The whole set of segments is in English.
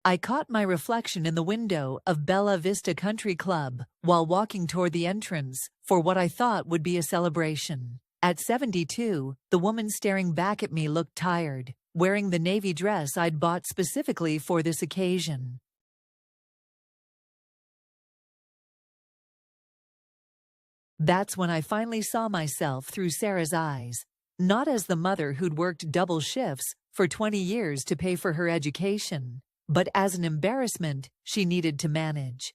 I caught my reflection in the window of Bella Vista Country Club while walking toward the entrance for what I thought would be a celebration. At 72, the woman staring back at me looked tired, wearing the navy dress I'd bought specifically for this occasion. That's when I finally saw myself through Sarah's eyes, not as the mother who'd worked double shifts for 20 years to pay for her education, but as an embarrassment she needed to manage.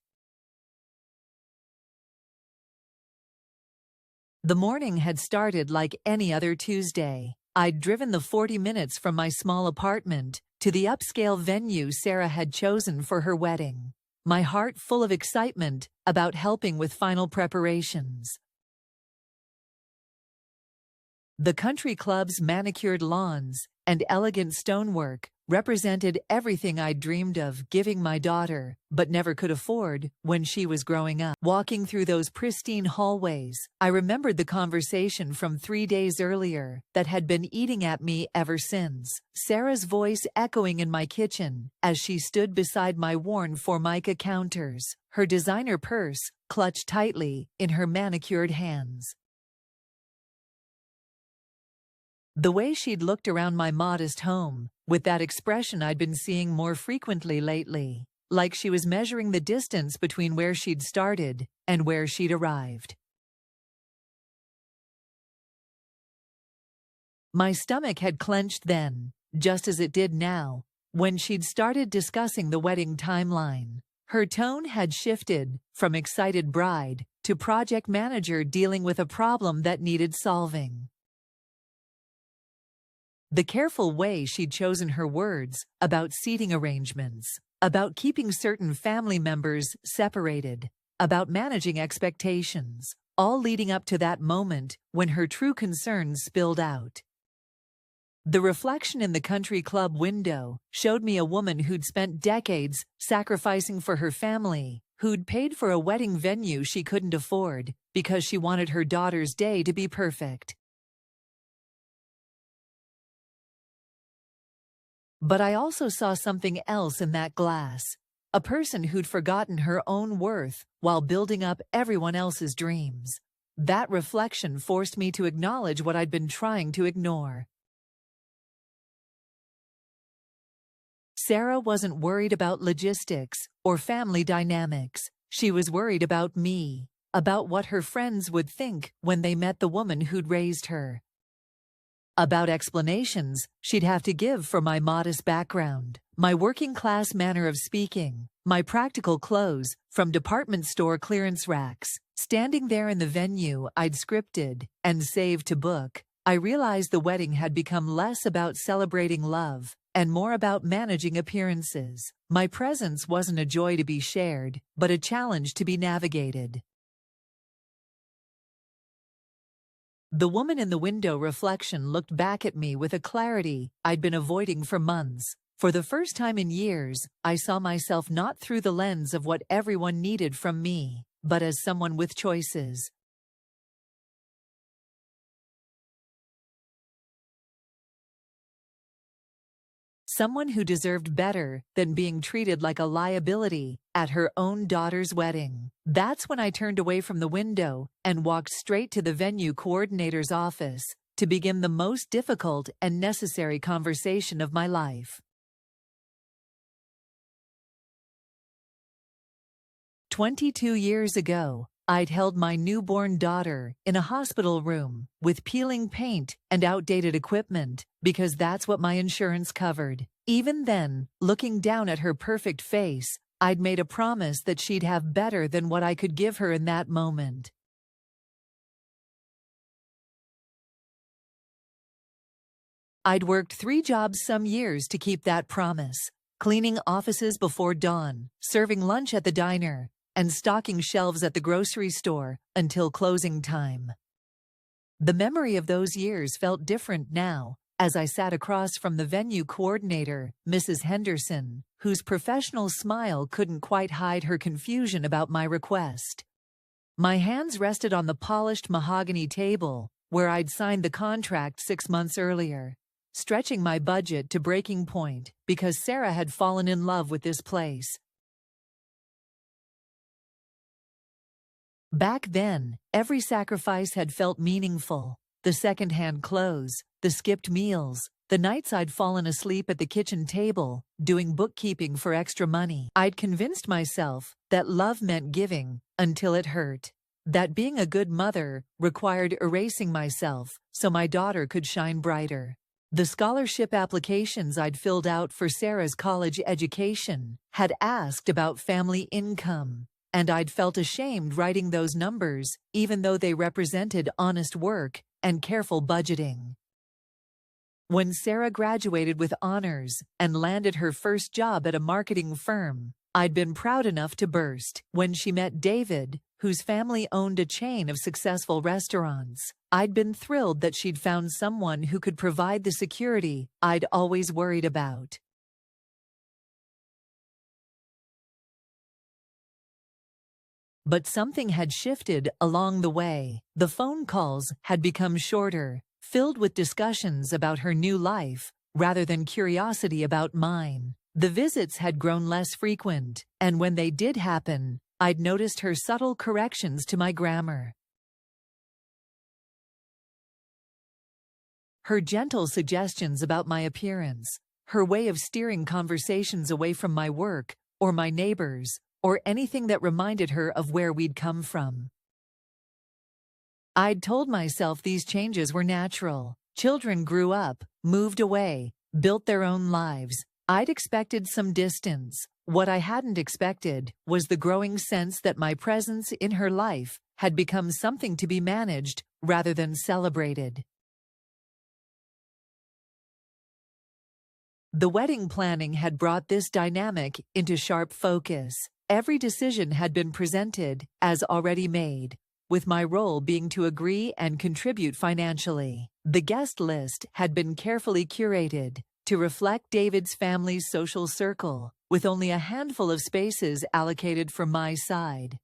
The morning had started like any other Tuesday. I'd driven the 40 minutes from my small apartment to the upscale venue Sarah had chosen for her wedding, my heart full of excitement about helping with final preparations. The country club's manicured lawns and elegant stonework represented everything I'd dreamed of giving my daughter, but never could afford when she was growing up. Walking through those pristine hallways, I remembered the conversation from 3 days earlier that had been eating at me ever since. Sarah's voice echoing in my kitchen as she stood beside my worn Formica counters, her designer purse clutched tightly in her manicured hands. The way she'd looked around my modest home, with that expression I'd been seeing more frequently lately, like she was measuring the distance between where she'd started and where she'd arrived. My stomach had clenched then, just as it did now, when she'd started discussing the wedding timeline. Her tone had shifted from excited bride to project manager dealing with a problem that needed solving. The careful way she'd chosen her words about seating arrangements, about keeping certain family members separated, about managing expectations, all leading up to that moment when her true concerns spilled out. The reflection in the country club window showed me a woman who'd spent decades sacrificing for her family, who'd paid for a wedding venue she couldn't afford because she wanted her daughter's day to be perfect. But I also saw something else in that glass, a person who'd forgotten her own worth while building up everyone else's dreams. That reflection forced me to acknowledge what I'd been trying to ignore. Sarah wasn't worried about logistics or family dynamics. She was worried about me, about what her friends would think when they met the woman who'd raised her, about explanations she'd have to give for my modest background, my working-class manner of speaking, my practical clothes from department store clearance racks. Standing there in the venue I'd scripted and saved to book, I realized the wedding had become less about celebrating love and more about managing appearances. My presence wasn't a joy to be shared, but a challenge to be navigated. The woman in the window reflection looked back at me with a clarity I'd been avoiding for months. For the first time in years, I saw myself not through the lens of what everyone needed from me, but as someone with choices. Someone who deserved better than being treated like a liability at her own daughter's wedding. That's when I turned away from the window and walked straight to the venue coordinator's office to begin the most difficult and necessary conversation of my life. 22 years ago, I'd held my newborn daughter in a hospital room with peeling paint and outdated equipment because that's what my insurance covered. Even then, looking down at her perfect face, I'd made a promise that she'd have better than what I could give her in that moment. I'd worked 3 jobs some years to keep that promise, cleaning offices before dawn, serving lunch at the diner, and stocking shelves at the grocery store until closing time. The memory of those years felt different now, as I sat across from the venue coordinator, Mrs. Henderson, whose professional smile couldn't quite hide her confusion about my request. My hands rested on the polished mahogany table, where I'd signed the contract 6 months earlier. stretching my budget to breaking point because Sarah had fallen in love with this place. Back then, every sacrifice had felt meaningful. The second-hand clothes, the skipped meals, the nights I'd fallen asleep at the kitchen table, doing bookkeeping for extra money. I'd convinced myself that love meant giving until it hurt. That being a good mother required erasing myself so my daughter could shine brighter. The scholarship applications I'd filled out for Sarah's college education had asked about family income, and I'd felt ashamed writing those numbers, even though they represented honest work and careful budgeting. When Sarah graduated with honors and landed her first job at a marketing firm, I'd been proud enough to burst. When she met David, whose family owned a chain of successful restaurants, I'd been thrilled that she'd found someone who could provide the security I'd always worried about. But something had shifted along the way. The phone calls had become shorter, filled with discussions about her new life, rather than curiosity about mine. The visits had grown less frequent, and when they did happen, I'd noticed her subtle corrections to my grammar. Her gentle suggestions about my appearance, her way of steering conversations away from my work, or my neighbors, or anything that reminded her of where we'd come from. I'd told myself these changes were natural. Children grew up, moved away, built their own lives. I'd expected some distance. What I hadn't expected was the growing sense that my presence in her life had become something to be managed rather than celebrated. The wedding planning had brought this dynamic into sharp focus. Every decision had been presented as already made, with my role being to agree and contribute financially. The guest list had been carefully curated to reflect David's family's social circle, with only a handful of spaces allocated for my side.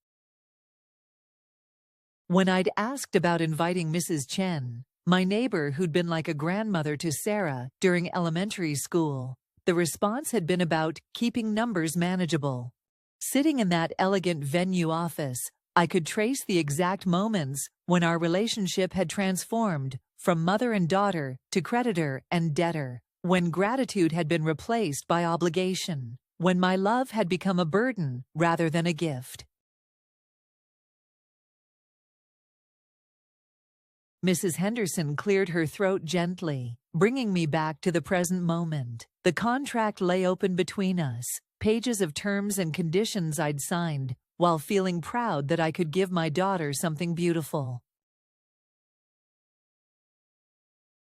When I'd asked about inviting Mrs. Chen, my neighbor who'd been like a grandmother to Sarah during elementary school, the response had been about keeping numbers manageable. Sitting in that elegant venue office, I could trace the exact moments when our relationship had transformed from mother and daughter to creditor and debtor, when gratitude had been replaced by obligation, when my love had become a burden rather than a gift. Mrs. Henderson cleared her throat gently, bringing me back to the present moment. The contract lay open between us, pages of terms and conditions I'd signed, while feeling proud that I could give my daughter something beautiful.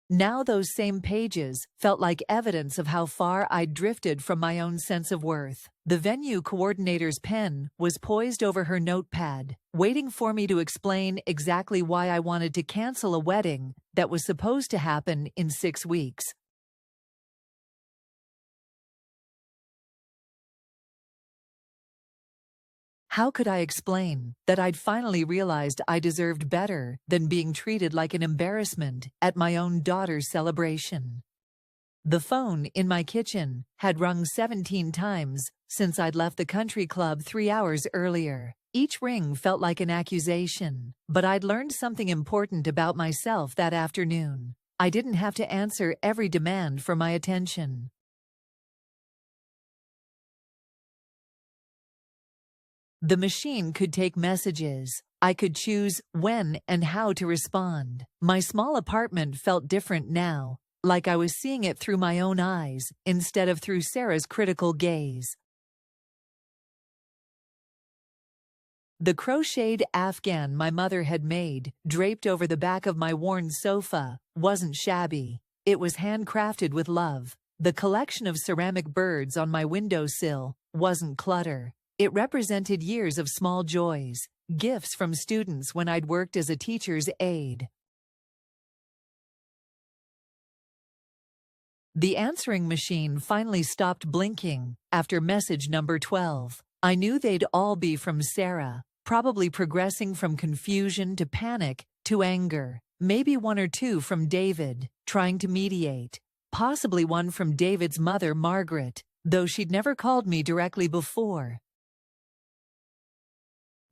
Now those same pages felt like evidence of how far I'd drifted from my own sense of worth. The venue coordinator's pen was poised over her notepad, waiting for me to explain exactly why I wanted to cancel a wedding that was supposed to happen in 6 weeks. How could I explain that I'd finally realized I deserved better than being treated like an embarrassment at my own daughter's celebration? The phone in my kitchen had rung 17 times since I'd left the country club 3 hours earlier. Each ring felt like an accusation, but I'd learned something important about myself that afternoon. I didn't have to answer every demand for my attention. The machine could take messages. I could choose when and how to respond. My small apartment felt different now, like I was seeing it through my own eyes instead of through Sarah's critical gaze. The crocheted afghan my mother had made, draped over the back of my worn sofa, wasn't shabby. It was handcrafted with love. The collection of ceramic birds on my windowsill wasn't clutter. It represented years of small joys, gifts from students when I'd worked as a teacher's aide. The answering machine finally stopped blinking after message number 12. I knew they'd all be from Sarah, probably progressing from confusion to panic to anger. Maybe 1 or 2 from David, trying to mediate. possibly one from David's mother, Margaret, though she'd never called me directly before.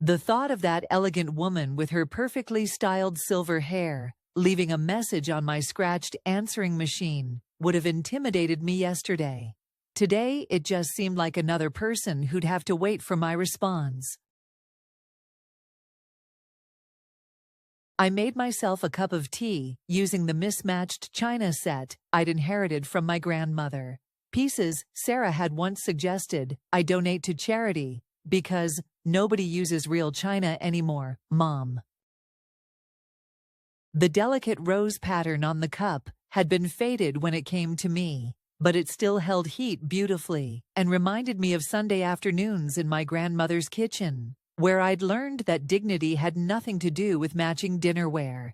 The thought of that elegant woman with her perfectly styled silver hair, leaving a message on my scratched answering machine, would have intimidated me yesterday. Today, it just seemed like another person who'd have to wait for my response. I made myself a cup of tea, using the mismatched china set I'd inherited from my grandmother. Pieces Sarah had once suggested I donate to charity, because nobody uses real china anymore, Mom. The delicate rose pattern on the cup had been faded when it came to me, but it still held heat beautifully and reminded me of Sunday afternoons in my grandmother's kitchen, where I'd learned that dignity had nothing to do with matching dinnerware.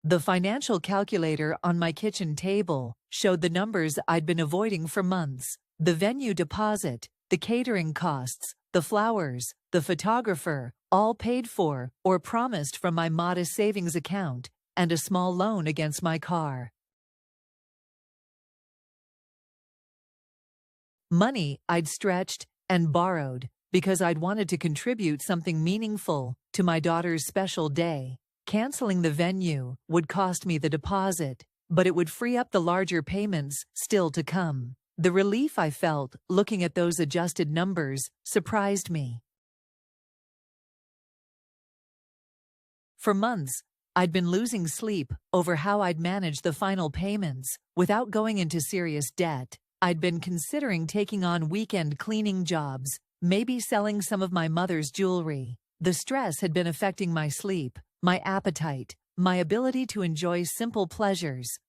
The financial calculator on my kitchen table showed the numbers I'd been avoiding for months: the venue deposit, the catering costs, the flowers, the photographer, all paid for or promised from my modest savings account, and a small loan against my car. Money I'd stretched and borrowed because I'd wanted to contribute something meaningful to my daughter's special day. Canceling the venue would cost me the deposit, but it would free up the larger payments still to come. The relief I felt looking at those adjusted numbers surprised me. For months, I'd been losing sleep over how I'd manage the final payments without going into serious debt. I'd been considering taking on weekend cleaning jobs, maybe selling some of my mother's jewelry. The stress had been affecting my sleep, my appetite, my ability to enjoy simple pleasures.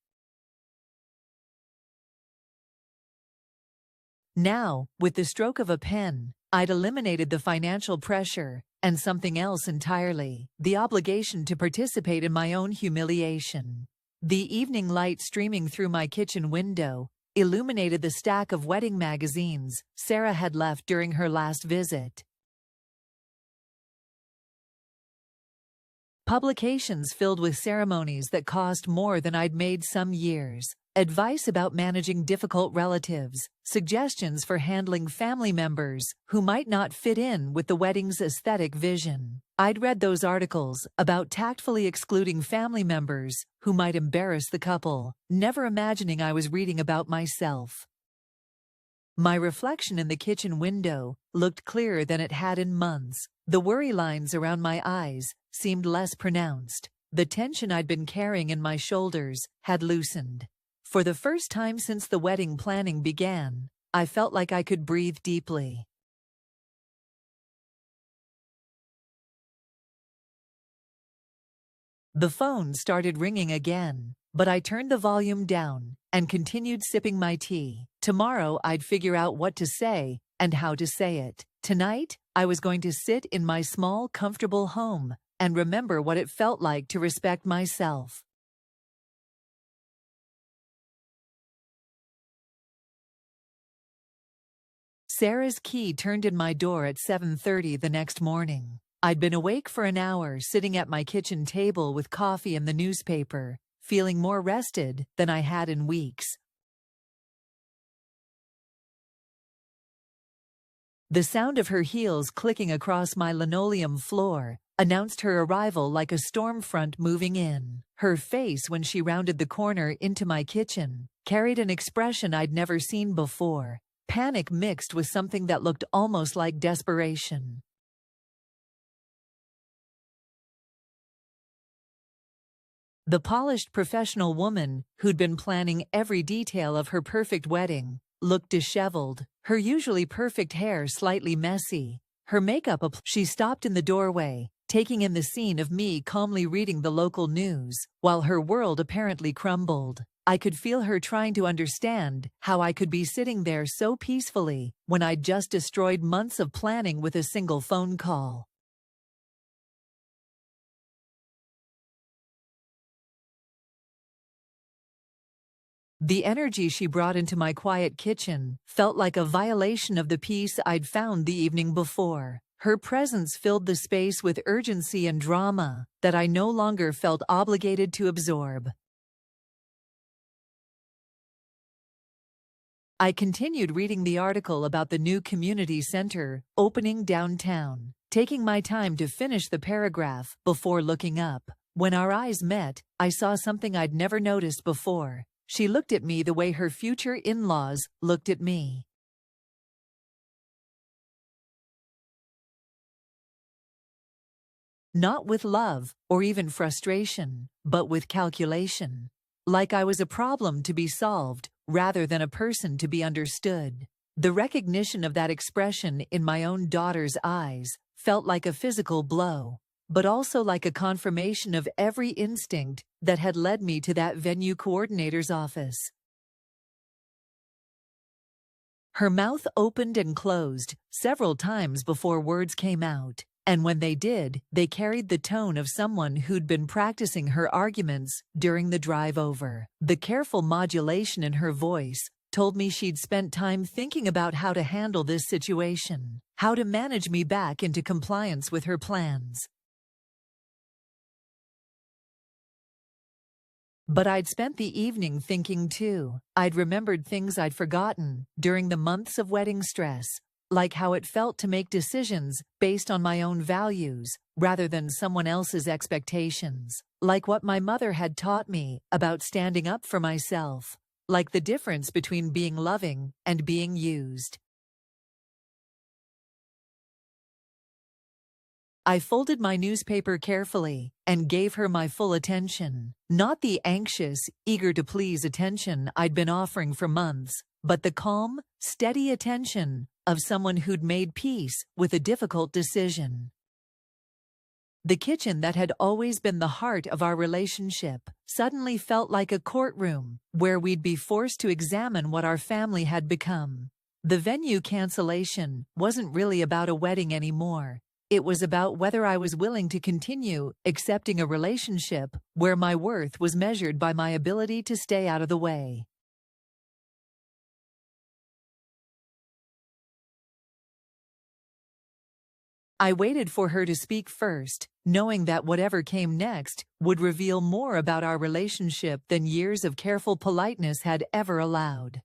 Now, with the stroke of a pen, I'd eliminated the financial pressure and something else entirely: the obligation to participate in my own humiliation. The evening light streaming through my kitchen window illuminated the stack of wedding magazines Sarah had left during her last visit. Publications filled with ceremonies that cost more than I'd made some years, advice about managing difficult relatives, suggestions for handling family members who might not fit in with the wedding's aesthetic vision. I'd read those articles about tactfully excluding family members who might embarrass the couple, never imagining I was reading about myself. My reflection in the kitchen window looked clearer than it had in months. The worry lines around my eyes seemed less pronounced. The tension I'd been carrying in my shoulders had loosened. For the first time since the wedding planning began, I felt like I could breathe deeply. The phone started ringing again, but I turned the volume down and continued sipping my tea. Tomorrow I'd figure out what to say and how to say it. Tonight, I was going to sit in my small, comfortable home and remember what it felt like to respect myself. Sarah's key turned in my door at 7:30 the next morning. I'd been awake for an hour, sitting at my kitchen table with coffee and the newspaper, feeling more rested than I had in weeks. The sound of her heels clicking across my linoleum floor announced her arrival like a storm front moving in. Her face, when she rounded the corner into my kitchen, carried an expression I'd never seen before: panic mixed with something that looked almost like desperation. The polished professional woman who'd been planning every detail of her perfect wedding looked disheveled, her usually perfect hair slightly messy, her makeup She stopped in the doorway, taking in the scene of me calmly reading the local news, while her world apparently crumbled. I could feel her trying to understand how I could be sitting there so peacefully when I'd just destroyed months of planning with a single phone call. The energy she brought into my quiet kitchen felt like a violation of the peace I'd found the evening before. Her presence filled the space with urgency and drama that I no longer felt obligated to absorb. I continued reading the article about the new community center opening downtown, taking my time to finish the paragraph before looking up. When our eyes met, I saw something I'd never noticed before. She looked at me the way her future in-laws looked at me. Not with love or even frustration, but with calculation. Like I was a problem to be solved rather than a person to be understood. The recognition of that expression in my own daughter's eyes felt like a physical blow, but also like a confirmation of every instinct that had led me to that venue coordinator's office. Her mouth opened and closed several times before words came out, and when they did, they carried the tone of someone who'd been practicing her arguments during the drive over. The careful modulation in her voice told me she'd spent time thinking about how to handle this situation, how to manage me back into compliance with her plans. But I'd spent the evening thinking too. I'd remembered things I'd forgotten during the months of wedding stress, like how it felt to make decisions based on my own values rather than someone else's expectations, like what my mother had taught me about standing up for myself, like the difference between being loving and being used. I folded my newspaper carefully and gave her my full attention, not the anxious, eager-to-please attention I'd been offering for months, but the calm, steady attention of someone who'd made peace with a difficult decision. The kitchen that had always been the heart of our relationship suddenly felt like a courtroom where we'd be forced to examine what our family had become. The venue cancellation wasn't really about a wedding anymore. It was about whether I was willing to continue accepting a relationship where my worth was measured by my ability to stay out of the way. I waited for her to speak first, knowing that whatever came next would reveal more about our relationship than years of careful politeness had ever allowed.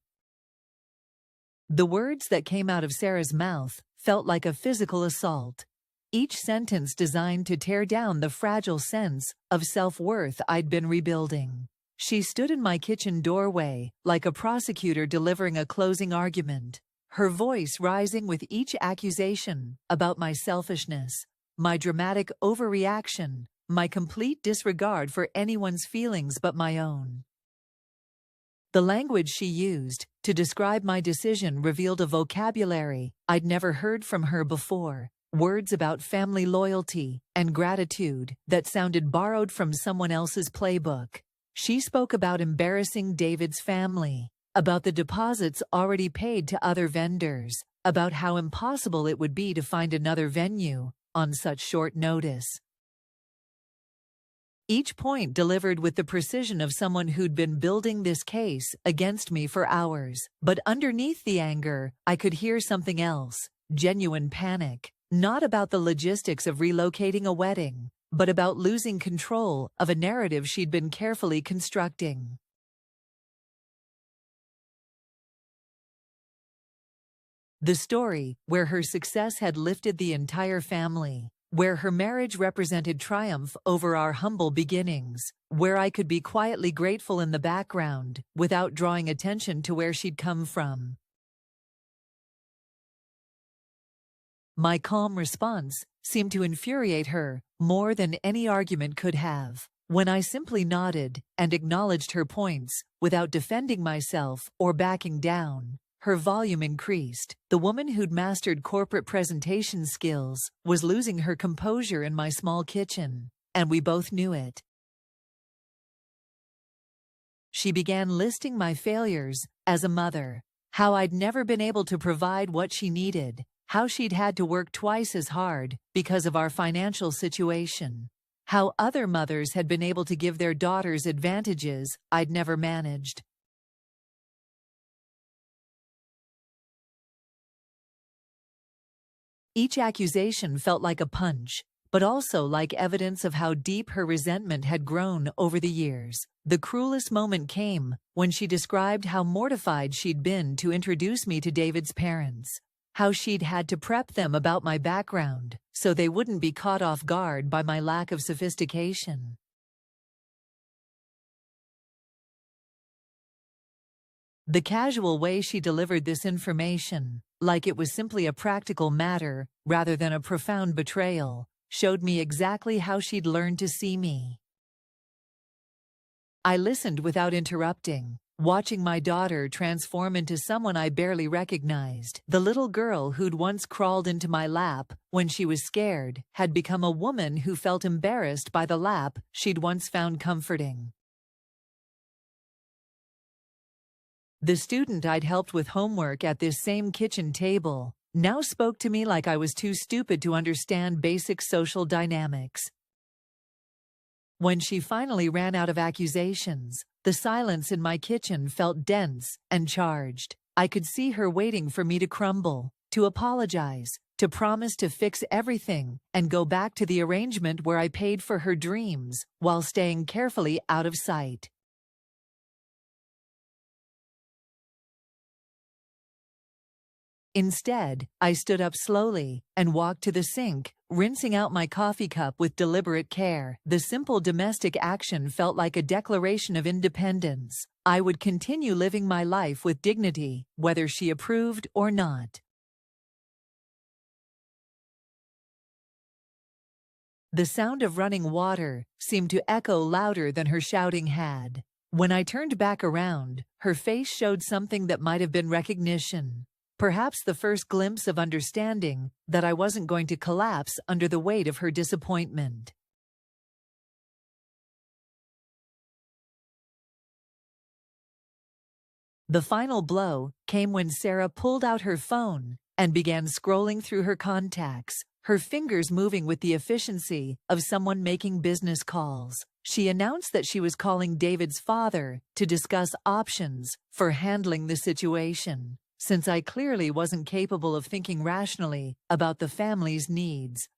The words that came out of Sarah's mouth felt like a physical assault, each sentence designed to tear down the fragile sense of self-worth I'd been rebuilding. She stood in my kitchen doorway like a prosecutor delivering a closing argument, her voice rising with each accusation about my selfishness, my dramatic overreaction, my complete disregard for anyone's feelings but my own. The language she used to describe my decision revealed a vocabulary I'd never heard from her before, words about family loyalty and gratitude that sounded borrowed from someone else's playbook. She spoke about embarrassing David's family, about the deposits already paid to other vendors, about how impossible it would be to find another venue on such short notice. Each point delivered with the precision of someone who'd been building this case against me for hours. But underneath the anger, I could hear something else, genuine panic, not about the logistics of relocating a wedding, but about losing control of a narrative she'd been carefully constructing. The story where her success had lifted the entire family, where her marriage represented triumph over our humble beginnings, where I could be quietly grateful in the background without drawing attention to where she'd come from. My calm response seemed to infuriate her more than any argument could have. When I simply nodded and acknowledged her points without defending myself or backing down, her volume increased. The woman who'd mastered corporate presentation skills was losing her composure in my small kitchen, and we both knew it. She began listing my failures as a mother, how I'd never been able to provide what she needed, how she'd had to work twice as hard because of our financial situation, how other mothers had been able to give their daughters advantages I'd never managed. Each accusation felt like a punch, but also like evidence of how deep her resentment had grown over the years. The cruelest moment came when she described how mortified she'd been to introduce me to David's parents, how she'd had to prep them about my background so they wouldn't be caught off guard by my lack of sophistication. The casual way she delivered this information, like it was simply a practical matter rather than a profound betrayal, showed me exactly how she'd learned to see me. I listened without interrupting, watching my daughter transform into someone I barely recognized. The little girl who'd once crawled into my lap when she was scared had become a woman who felt embarrassed by the lap she'd once found comforting. The student I'd helped with homework at this same kitchen table now spoke to me like I was too stupid to understand basic social dynamics. When she finally ran out of accusations, the silence in my kitchen felt dense and charged. I could see her waiting for me to crumble, to apologize, to promise to fix everything and go back to the arrangement where I paid for her dreams while staying carefully out of sight. Instead, I stood up slowly and walked to the sink, rinsing out my coffee cup with deliberate care. The simple domestic action felt like a declaration of independence. I would continue living my life with dignity, whether she approved or not. The sound of running water seemed to echo louder than her shouting had. When I turned back around, her face showed something that might have been recognition. Perhaps the first glimpse of understanding that I wasn't going to collapse under the weight of her disappointment. The final blow came when Sarah pulled out her phone and began scrolling through her contacts, her fingers moving with the efficiency of someone making business calls. She announced that she was calling David's father to discuss options for handling the situation. Since I clearly wasn't capable of thinking rationally about the family's needs.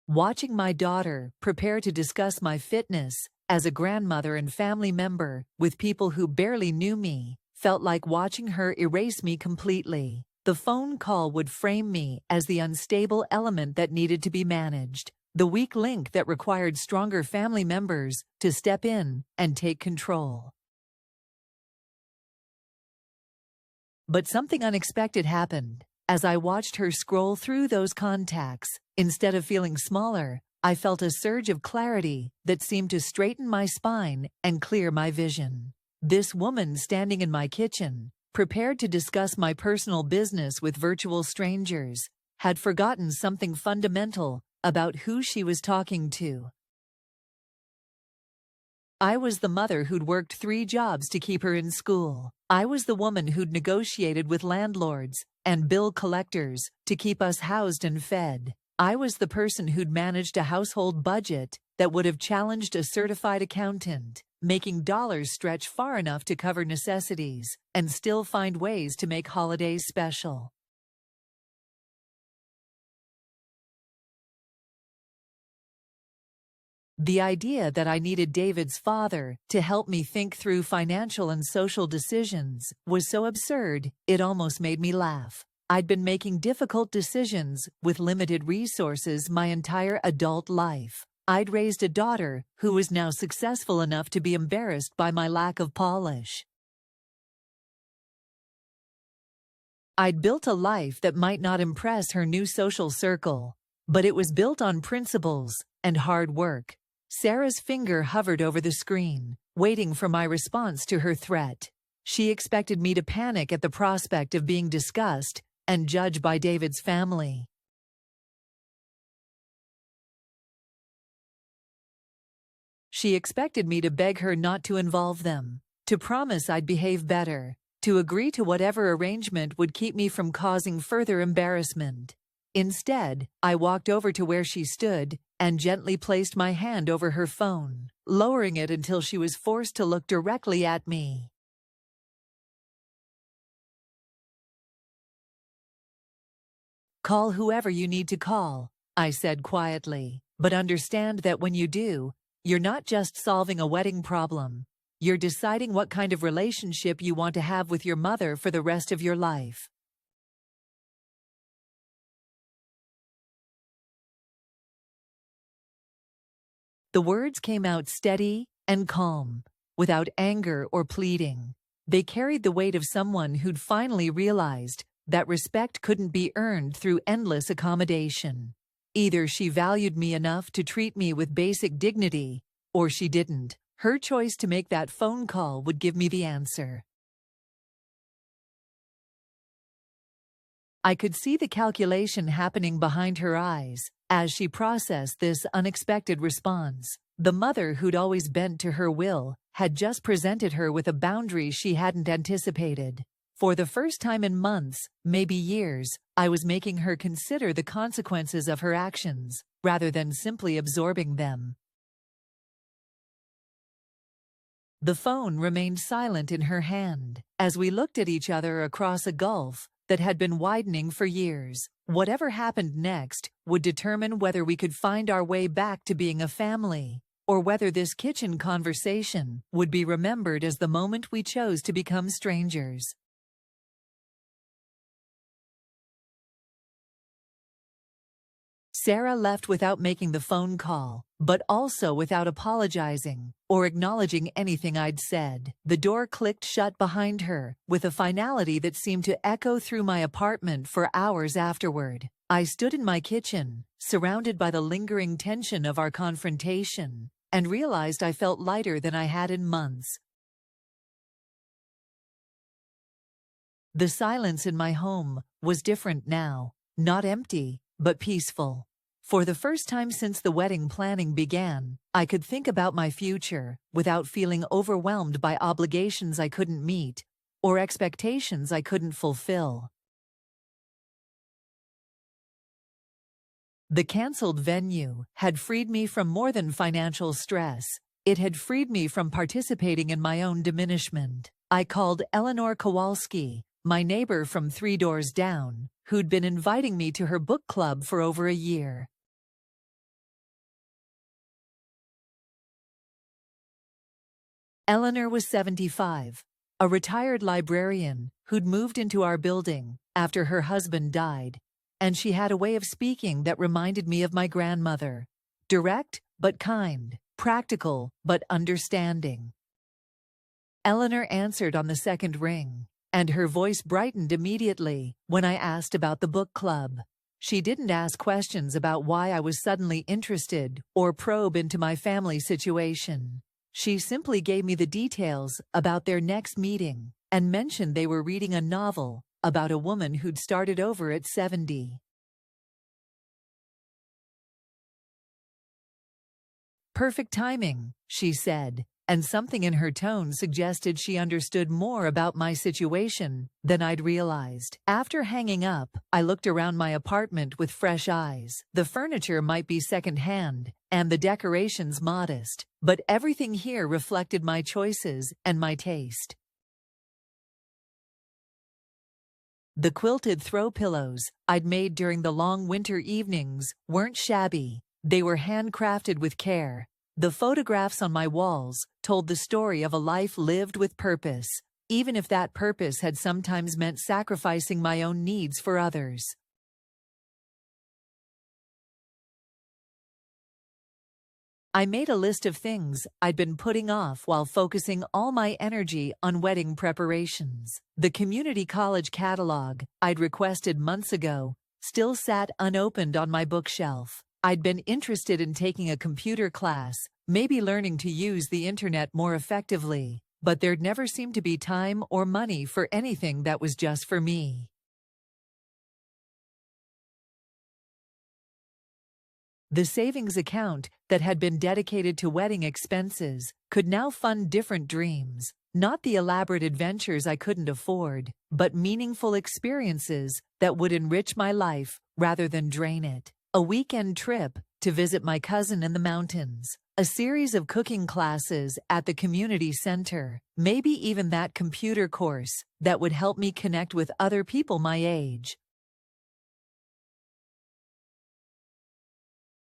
Watching my daughter prepare to discuss my fitness as a grandmother and family member with people who barely knew me felt like watching her erase me completely. The phone call would frame me as the unstable element that needed to be managed, the weak link that required stronger family members to step in and take control. But something unexpected happened. As I watched her scroll through those contacts, instead of feeling smaller, I felt a surge of clarity that seemed to straighten my spine and clear my vision. This woman standing in my kitchen, prepared to discuss my personal business with virtual strangers, had forgotten something fundamental about who she was talking to. I was the mother who'd worked 3 jobs to keep her in school. I was the woman who'd negotiated with landlords and bill collectors to keep us housed and fed. I was the person who'd managed a household budget that would have challenged a certified accountant, making dollars stretch far enough to cover necessities and still find ways to make holidays special. The idea that I needed David's father to help me think through financial and social decisions was so absurd, it almost made me laugh. I'd been making difficult decisions with limited resources my entire adult life. I'd raised a daughter who was now successful enough to be embarrassed by my lack of polish. I'd built a life that might not impress her new social circle, but it was built on principles and hard work. Sarah's finger hovered over the screen, waiting for my response to her threat. She expected me to panic at the prospect of being discussed and judged by David's family. She expected me to beg her not to involve them, to promise I'd behave better, to agree to whatever arrangement would keep me from causing further embarrassment. Instead, I walked over to where she stood and gently placed my hand over her phone, lowering it until she was forced to look directly at me. Call whoever you need to call, I said quietly, but understand that when you do, you're not just solving a wedding problem. You're deciding what kind of relationship you want to have with your mother for the rest of your life. The words came out steady and calm, without anger or pleading. They carried the weight of someone who'd finally realized that respect couldn't be earned through endless accommodation. Either she valued me enough to treat me with basic dignity, or she didn't. Her choice to make that phone call would give me the answer. I could see the calculation happening behind her eyes as she processed this unexpected response. The mother who'd always bent to her will had just presented her with a boundary she hadn't anticipated. For the first time in months, maybe years, I was making her consider the consequences of her actions, rather than simply absorbing them. The phone remained silent in her hand as we looked at each other across a gulf that had been widening for years. Whatever happened next would determine whether we could find our way back to being a family, or whether this kitchen conversation would be remembered as the moment we chose to become strangers. Sarah left without making the phone call, but also without apologizing or acknowledging anything I'd said. The door clicked shut behind her, with a finality that seemed to echo through my apartment for hours afterward. I stood in my kitchen, surrounded by the lingering tension of our confrontation, and realized I felt lighter than I had in months. The silence in my home was different now, not empty, but peaceful. For the first time since the wedding planning began, I could think about my future without feeling overwhelmed by obligations I couldn't meet or expectations I couldn't fulfill. The canceled venue had freed me from more than financial stress. It had freed me from participating in my own diminishment. I called Eleanor Kowalski, my neighbor from 3 doors down, who'd been inviting me to her book club for over a year. Eleanor was 75, a retired librarian who'd moved into our building after her husband died, and she had a way of speaking that reminded me of my grandmother. Direct but kind, practical but understanding. Eleanor answered on the second ring, and her voice brightened immediately when I asked about the book club. She didn't ask questions about why I was suddenly interested or probe into my family situation. She simply gave me the details about their next meeting and mentioned they were reading a novel about a woman who'd started over at 70. Perfect timing, she said, and something in her tone suggested she understood more about my situation than I'd realized. After hanging up, I looked around my apartment with fresh eyes. The furniture might be secondhand, and the decorations modest, but everything here reflected my choices and my taste. The quilted throw pillows I'd made during the long winter evenings weren't shabby. They were handcrafted with care. The photographs on my walls told the story of a life lived with purpose, even if that purpose had sometimes meant sacrificing my own needs for others. I made a list of things I'd been putting off while focusing all my energy on wedding preparations. The community college catalog I'd requested months ago still sat unopened on my bookshelf. I'd been interested in taking a computer class, maybe learning to use the internet more effectively, but there'd never seemed to be time or money for anything that was just for me. The savings account that had been dedicated to wedding expenses could now fund different dreams, not the elaborate adventures I couldn't afford, but meaningful experiences that would enrich my life rather than drain it. A weekend trip to visit my cousin in the mountains, a series of cooking classes at the community center, maybe even that computer course that would help me connect with other people my age.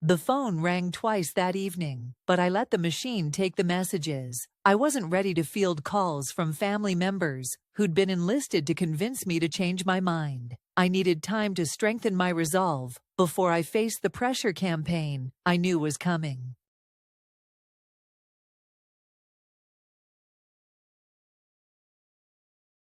The phone rang twice that evening, but I let the machine take the messages. I wasn't ready to field calls from family members who'd been enlisted to convince me to change my mind. I needed time to strengthen my resolve before I faced the pressure campaign I knew was coming.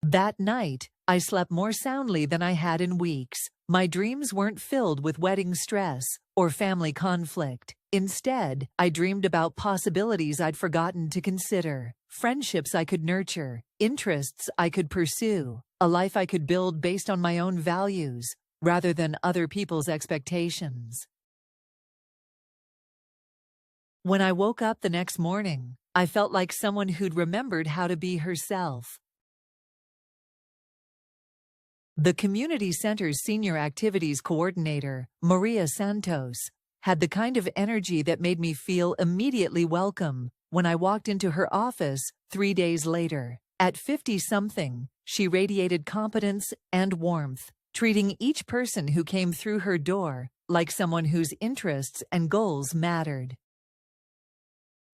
That night, I slept more soundly than I had in weeks. My dreams weren't filled with wedding stress or family conflict. Instead, I dreamed about possibilities I'd forgotten to consider, friendships I could nurture, interests I could pursue, a life I could build based on my own values rather than other people's expectations. When I woke up the next morning, I felt like someone who'd remembered how to be herself. The community center's senior activities coordinator, Maria Santos, had the kind of energy that made me feel immediately welcome when I walked into her office 3 days later. At 50-something, she radiated competence and warmth, treating each person who came through her door like someone whose interests and goals mattered.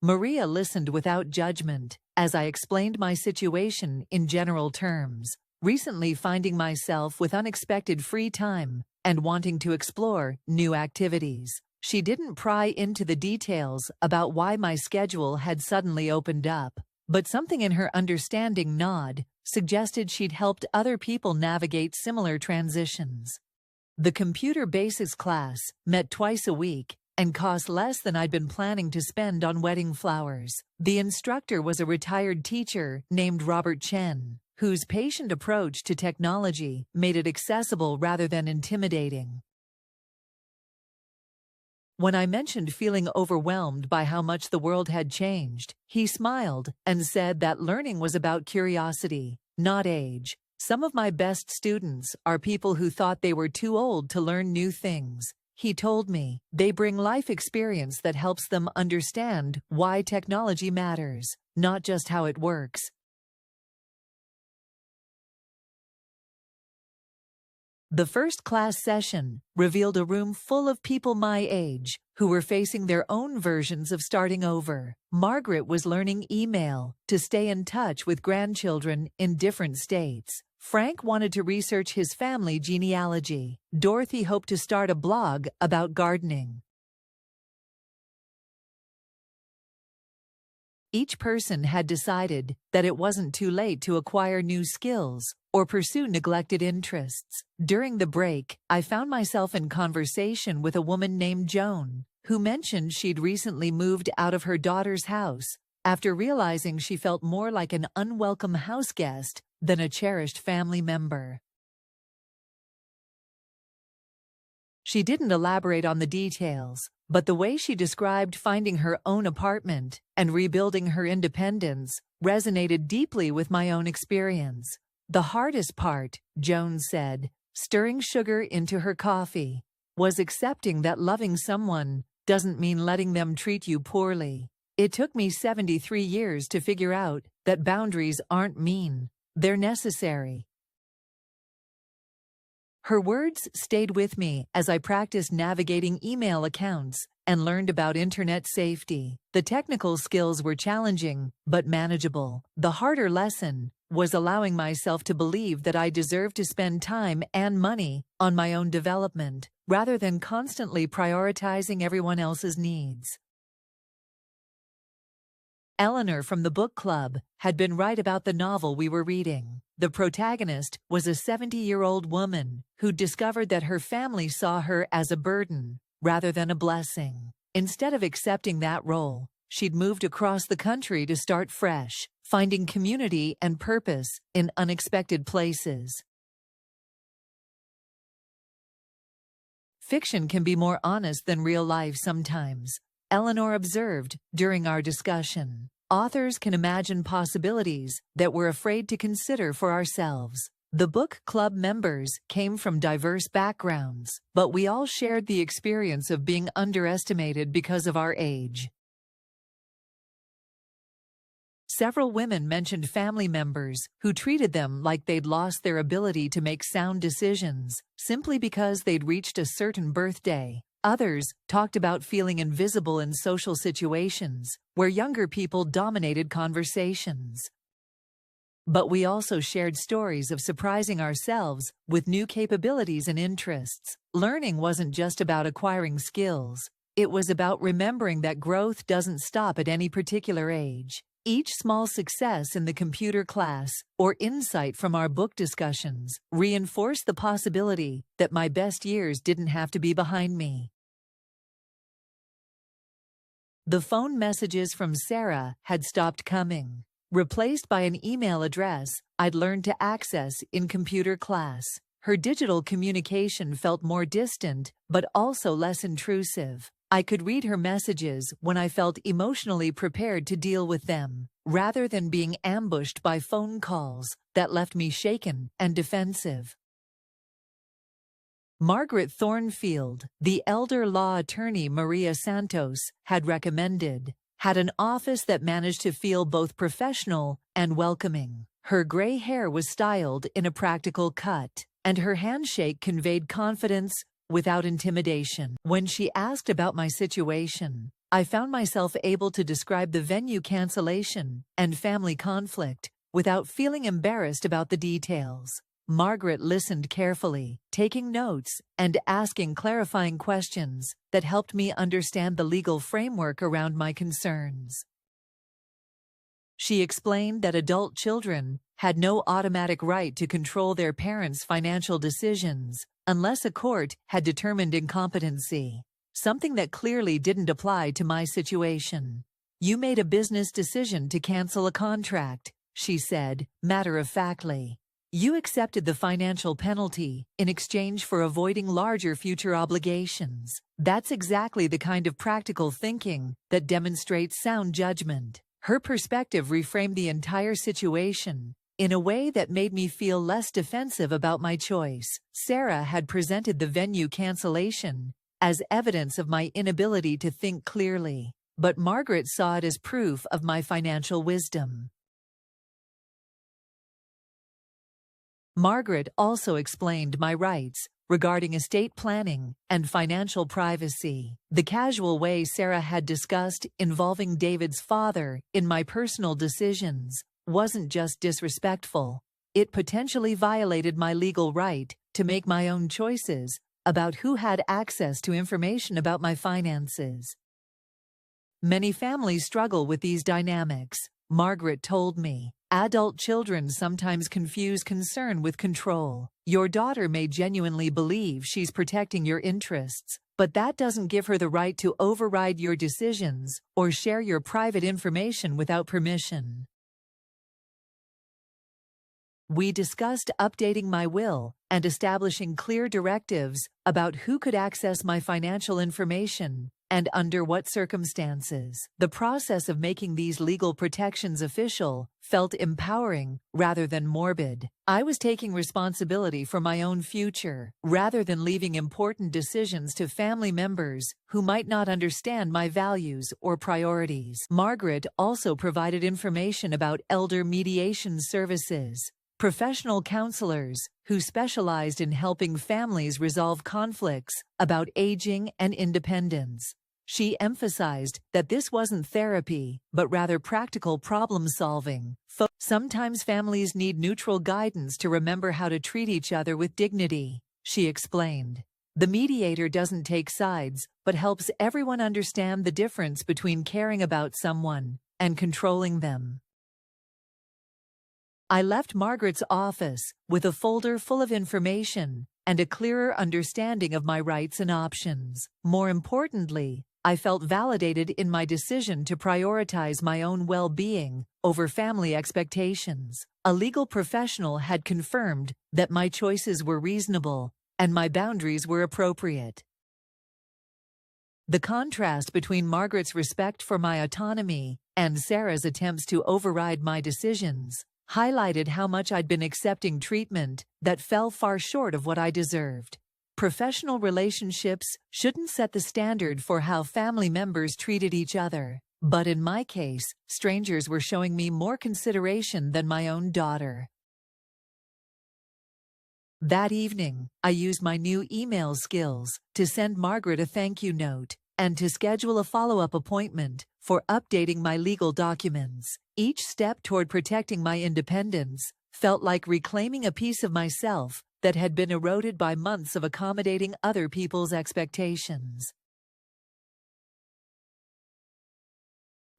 Maria listened without judgment as I explained my situation in general terms, recently finding myself with unexpected free time and wanting to explore new activities. She didn't pry into the details about why my schedule had suddenly opened up, but something in her understanding nod suggested she'd helped other people navigate similar transitions. The computer basics class met twice a week and cost less than I'd been planning to spend on wedding flowers. The instructor was a retired teacher named Robert Chen, whose patient approach to technology made it accessible rather than intimidating. When I mentioned feeling overwhelmed by how much the world had changed, he smiled and said that learning was about curiosity, not age. Some of my best students are people who thought they were too old to learn new things. He told me they bring life experience that helps them understand why technology matters, not just how it works. The first class session revealed a room full of people my age who were facing their own versions of starting over. Margaret was learning email to stay in touch with grandchildren in different states. Frank wanted to research his family genealogy. Dorothy hoped to start a blog about gardening. Each person had decided that it wasn't too late to acquire new skills or pursue neglected interests. During the break, I found myself in conversation with a woman named Joan, who mentioned she'd recently moved out of her daughter's house after realizing she felt more like an unwelcome house guest than a cherished family member. She didn't elaborate on the details, but the way she described finding her own apartment and rebuilding her independence resonated deeply with my own experience. The hardest part, Joan said, stirring sugar into her coffee, was accepting that loving someone doesn't mean letting them treat you poorly. It took me 73 years to figure out that boundaries aren't mean, they're necessary. Her words stayed with me as I practiced navigating email accounts and learned about internet safety. The technical skills were challenging, but manageable. The harder lesson was allowing myself to believe that I deserved to spend time and money on my own development, rather than constantly prioritizing everyone else's needs. Eleanor from the book club had been right about the novel we were reading. The protagonist was a 70-year-old woman who discovered that her family saw her as a burden rather than a blessing. Instead of accepting that role, she'd moved across the country to start fresh, finding community and purpose in unexpected places. Fiction can be more honest than real life sometimes, Eleanor observed during our discussion. Authors can imagine possibilities that we're afraid to consider for ourselves. The book club members came from diverse backgrounds, but we all shared the experience of being underestimated because of our age. Several women mentioned family members who treated them like they'd lost their ability to make sound decisions simply because they'd reached a certain birthday. Others talked about feeling invisible in social situations where younger people dominated conversations. But we also shared stories of surprising ourselves with new capabilities and interests. Learning wasn't just about acquiring skills. It was about remembering that growth doesn't stop at any particular age. Each small success in the computer class or insight from our book discussions reinforced the possibility that my best years didn't have to be behind me. The phone messages from Sarah had stopped coming, replaced by an email address I'd learned to access in computer class. Her digital communication felt more distant, but also less intrusive. I could read her messages when I felt emotionally prepared to deal with them, rather than being ambushed by phone calls that left me shaken and defensive. Margaret Thornfield, the elder law attorney Maria Santos had recommended, had an office that managed to feel both professional and welcoming. Her gray hair was styled in a practical cut, and her handshake conveyed confidence without intimidation. When she asked about my situation, I found myself able to describe the venue cancellation and family conflict without feeling embarrassed about the details. Margaret listened carefully, taking notes and asking clarifying questions that helped me understand the legal framework around my concerns. She explained that adult children had no automatic right to control their parents' financial decisions unless a court had determined incompetency, something that clearly didn't apply to my situation. "You made a business decision to cancel a contract," she said, matter-of-factly. "You accepted the financial penalty in exchange for avoiding larger future obligations. That's exactly the kind of practical thinking that demonstrates sound judgment." Her perspective reframed the entire situation in a way that made me feel less defensive about my choice. Sarah had presented the venue cancellation as evidence of my inability to think clearly, but Margaret saw it as proof of my financial wisdom. Margaret also explained my rights regarding estate planning and financial privacy. The casual way Sarah had discussed involving David's father in my personal decisions wasn't just disrespectful. It potentially violated my legal right to make my own choices about who had access to information about my finances. Many families struggle with these dynamics, Margaret told me. Adult children sometimes confuse concern with control. Your daughter may genuinely believe she's protecting your interests, but that doesn't give her the right to override your decisions or share your private information without permission. We discussed updating my will and establishing clear directives about who could access my financial information and under what circumstances. The process of making these legal protections official felt empowering rather than morbid. I was taking responsibility for my own future, rather than leaving important decisions to family members who might not understand my values or priorities. Margaret also provided information about elder mediation services, professional counselors who specialized in helping families resolve conflicts about aging and independence. She emphasized that this wasn't therapy, but rather practical problem-solving. Sometimes families need neutral guidance to remember how to treat each other with dignity, she explained. The mediator doesn't take sides, but helps everyone understand the difference between caring about someone and controlling them. I left Margaret's office with a folder full of information and a clearer understanding of my rights and options. More importantly, I felt validated in my decision to prioritize my own well-being over family expectations. A legal professional had confirmed that my choices were reasonable and my boundaries were appropriate. The contrast between Margaret's respect for my autonomy and Sarah's attempts to override my decisions highlighted how much I'd been accepting treatment that fell far short of what I deserved. Professional relationships shouldn't set the standard for how family members treated each other, but in my case, strangers were showing me more consideration than my own daughter. That evening, I used my new email skills to send Margaret a thank you note and to schedule a follow-up appointment for updating my legal documents. Each step toward protecting my independence felt like reclaiming a piece of myself that had been eroded by months of accommodating other people's expectations.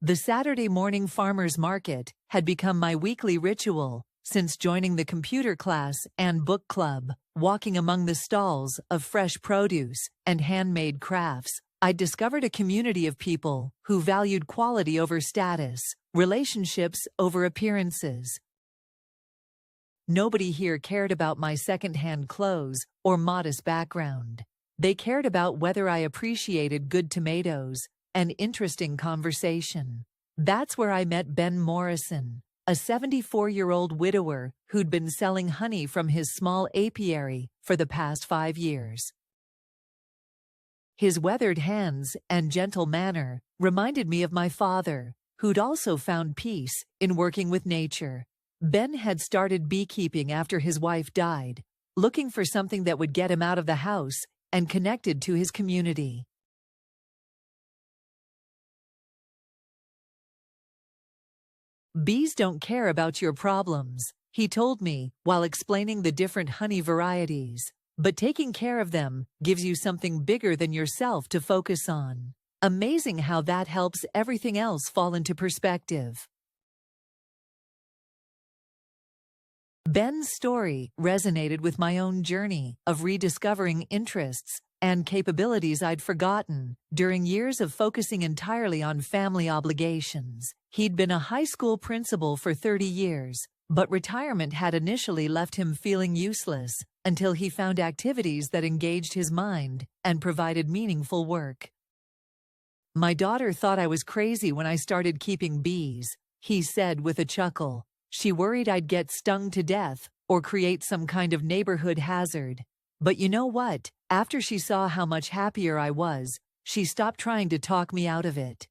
The Saturday morning farmers market had become my weekly ritual since joining the computer class and book club. Walking among the stalls of fresh produce and handmade crafts, I discovered a community of people who valued quality over status, relationships over appearances. Nobody here cared about my second-hand clothes or modest background. They cared about whether I appreciated good tomatoes and interesting conversation. That's where I met Ben Morrison, a 74-year-old widower who'd been selling honey from his small apiary for the past 5 years. His weathered hands and gentle manner reminded me of my father, who'd also found peace in working with nature. Ben had started beekeeping after his wife died, looking for something that would get him out of the house and connected to his community. Bees don't care about your problems, he told me while explaining the different honey varieties, but taking care of them gives you something bigger than yourself to focus on. Amazing how that helps everything else fall into perspective. Ben's story resonated with my own journey of rediscovering interests and capabilities I'd forgotten during years of focusing entirely on family obligations. He'd been a high school principal for 30 years, but retirement had initially left him feeling useless until he found activities that engaged his mind and provided meaningful work. My daughter thought I was crazy when I started keeping bees, he said with a chuckle. She worried I'd get stung to death or create some kind of neighborhood hazard. But you know what? After she saw how much happier I was, she stopped trying to talk me out of it.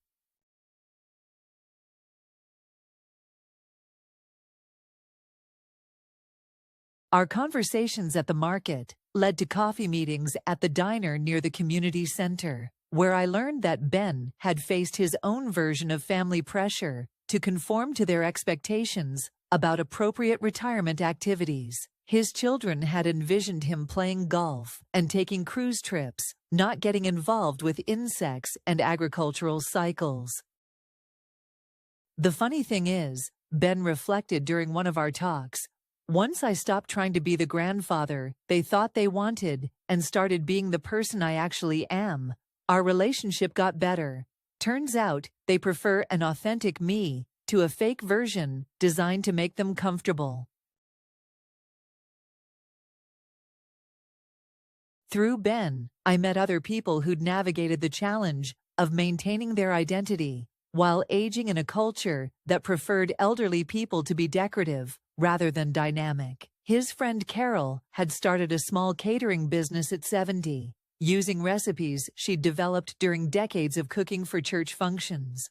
Our conversations at the market led to coffee meetings at the diner near the community center, where I learned that Ben had faced his own version of family pressure to conform to their expectations about appropriate retirement activities. His children had envisioned him playing golf and taking cruise trips, not getting involved with insects and agricultural cycles. The funny thing is, Ben reflected during one of our talks, once I stopped trying to be the grandfather they thought they wanted and started being the person I actually am, our relationship got better. Turns out, they prefer an authentic me to a fake version designed to make them comfortable. Through Ben, I met other people who'd navigated the challenge of maintaining their identity while aging in a culture that preferred elderly people to be decorative rather than dynamic. His friend Carol had started a small catering business at 70, using recipes she'd developed during decades of cooking for church functions.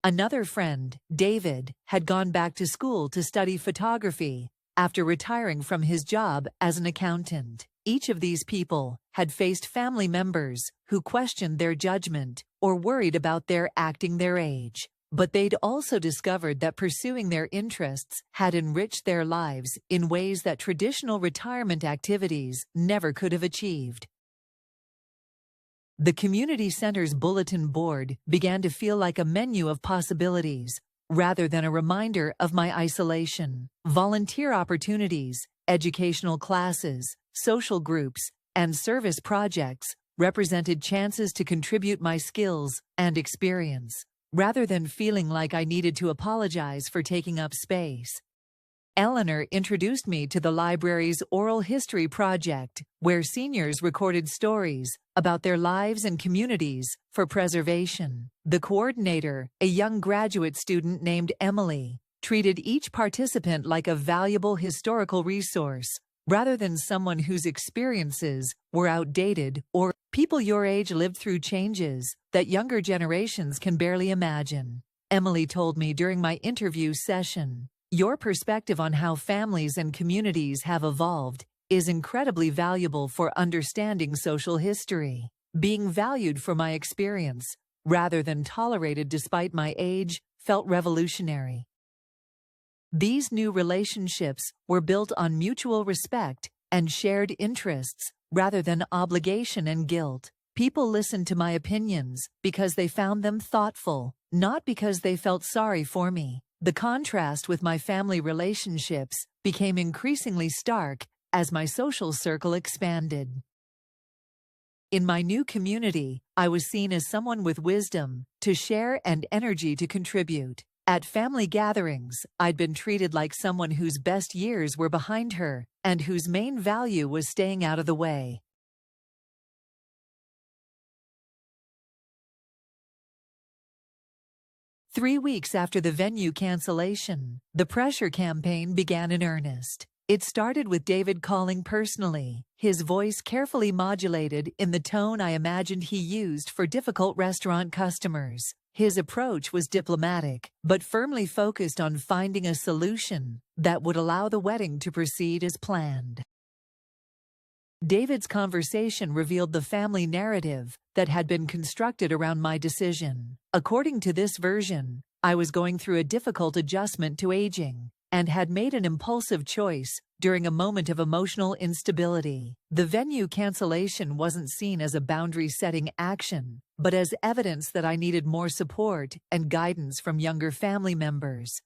Another friend, David, had gone back to school to study photography after retiring from his job as an accountant. Each of these people had faced family members who questioned their judgment or worried about their acting their age. But they'd also discovered that pursuing their interests had enriched their lives in ways that traditional retirement activities never could have achieved. The community center's bulletin board began to feel like a menu of possibilities, rather than a reminder of my isolation. Volunteer opportunities, educational classes, social groups, and service projects represented chances to contribute my skills and experience, rather than feeling like I needed to apologize for taking up space. Eleanor introduced me to the library's oral history project, where seniors recorded stories about their lives and communities for preservation. The coordinator, a young graduate student named Emily, treated each participant like a valuable historical resource, rather than someone whose experiences were outdated or people your age lived through changes that younger generations can barely imagine. Emily told me during my interview session, Your perspective on how families and communities have evolved is incredibly valuable for understanding social history. Being valued for my experience, rather than tolerated despite my age, felt revolutionary. These new relationships were built on mutual respect and shared interests, rather than obligation and guilt. People listened to my opinions because they found them thoughtful, not because they felt sorry for me. The contrast with my family relationships became increasingly stark as my social circle expanded. In my new community, I was seen as someone with wisdom to share and energy to contribute. At family gatherings, I'd been treated like someone whose best years were behind her and whose main value was staying out of the way. 3 weeks after the venue cancellation, the pressure campaign began in earnest. It started with David calling personally, his voice carefully modulated in the tone I imagined he used for difficult restaurant customers. His approach was diplomatic, but firmly focused on finding a solution that would allow the wedding to proceed as planned. David's conversation revealed the family narrative that had been constructed around my decision. According to this version, I was going through a difficult adjustment to aging and had made an impulsive choice during a moment of emotional instability. The venue cancellation wasn't seen as a boundary-setting action, but as evidence that I needed more support and guidance from younger family members.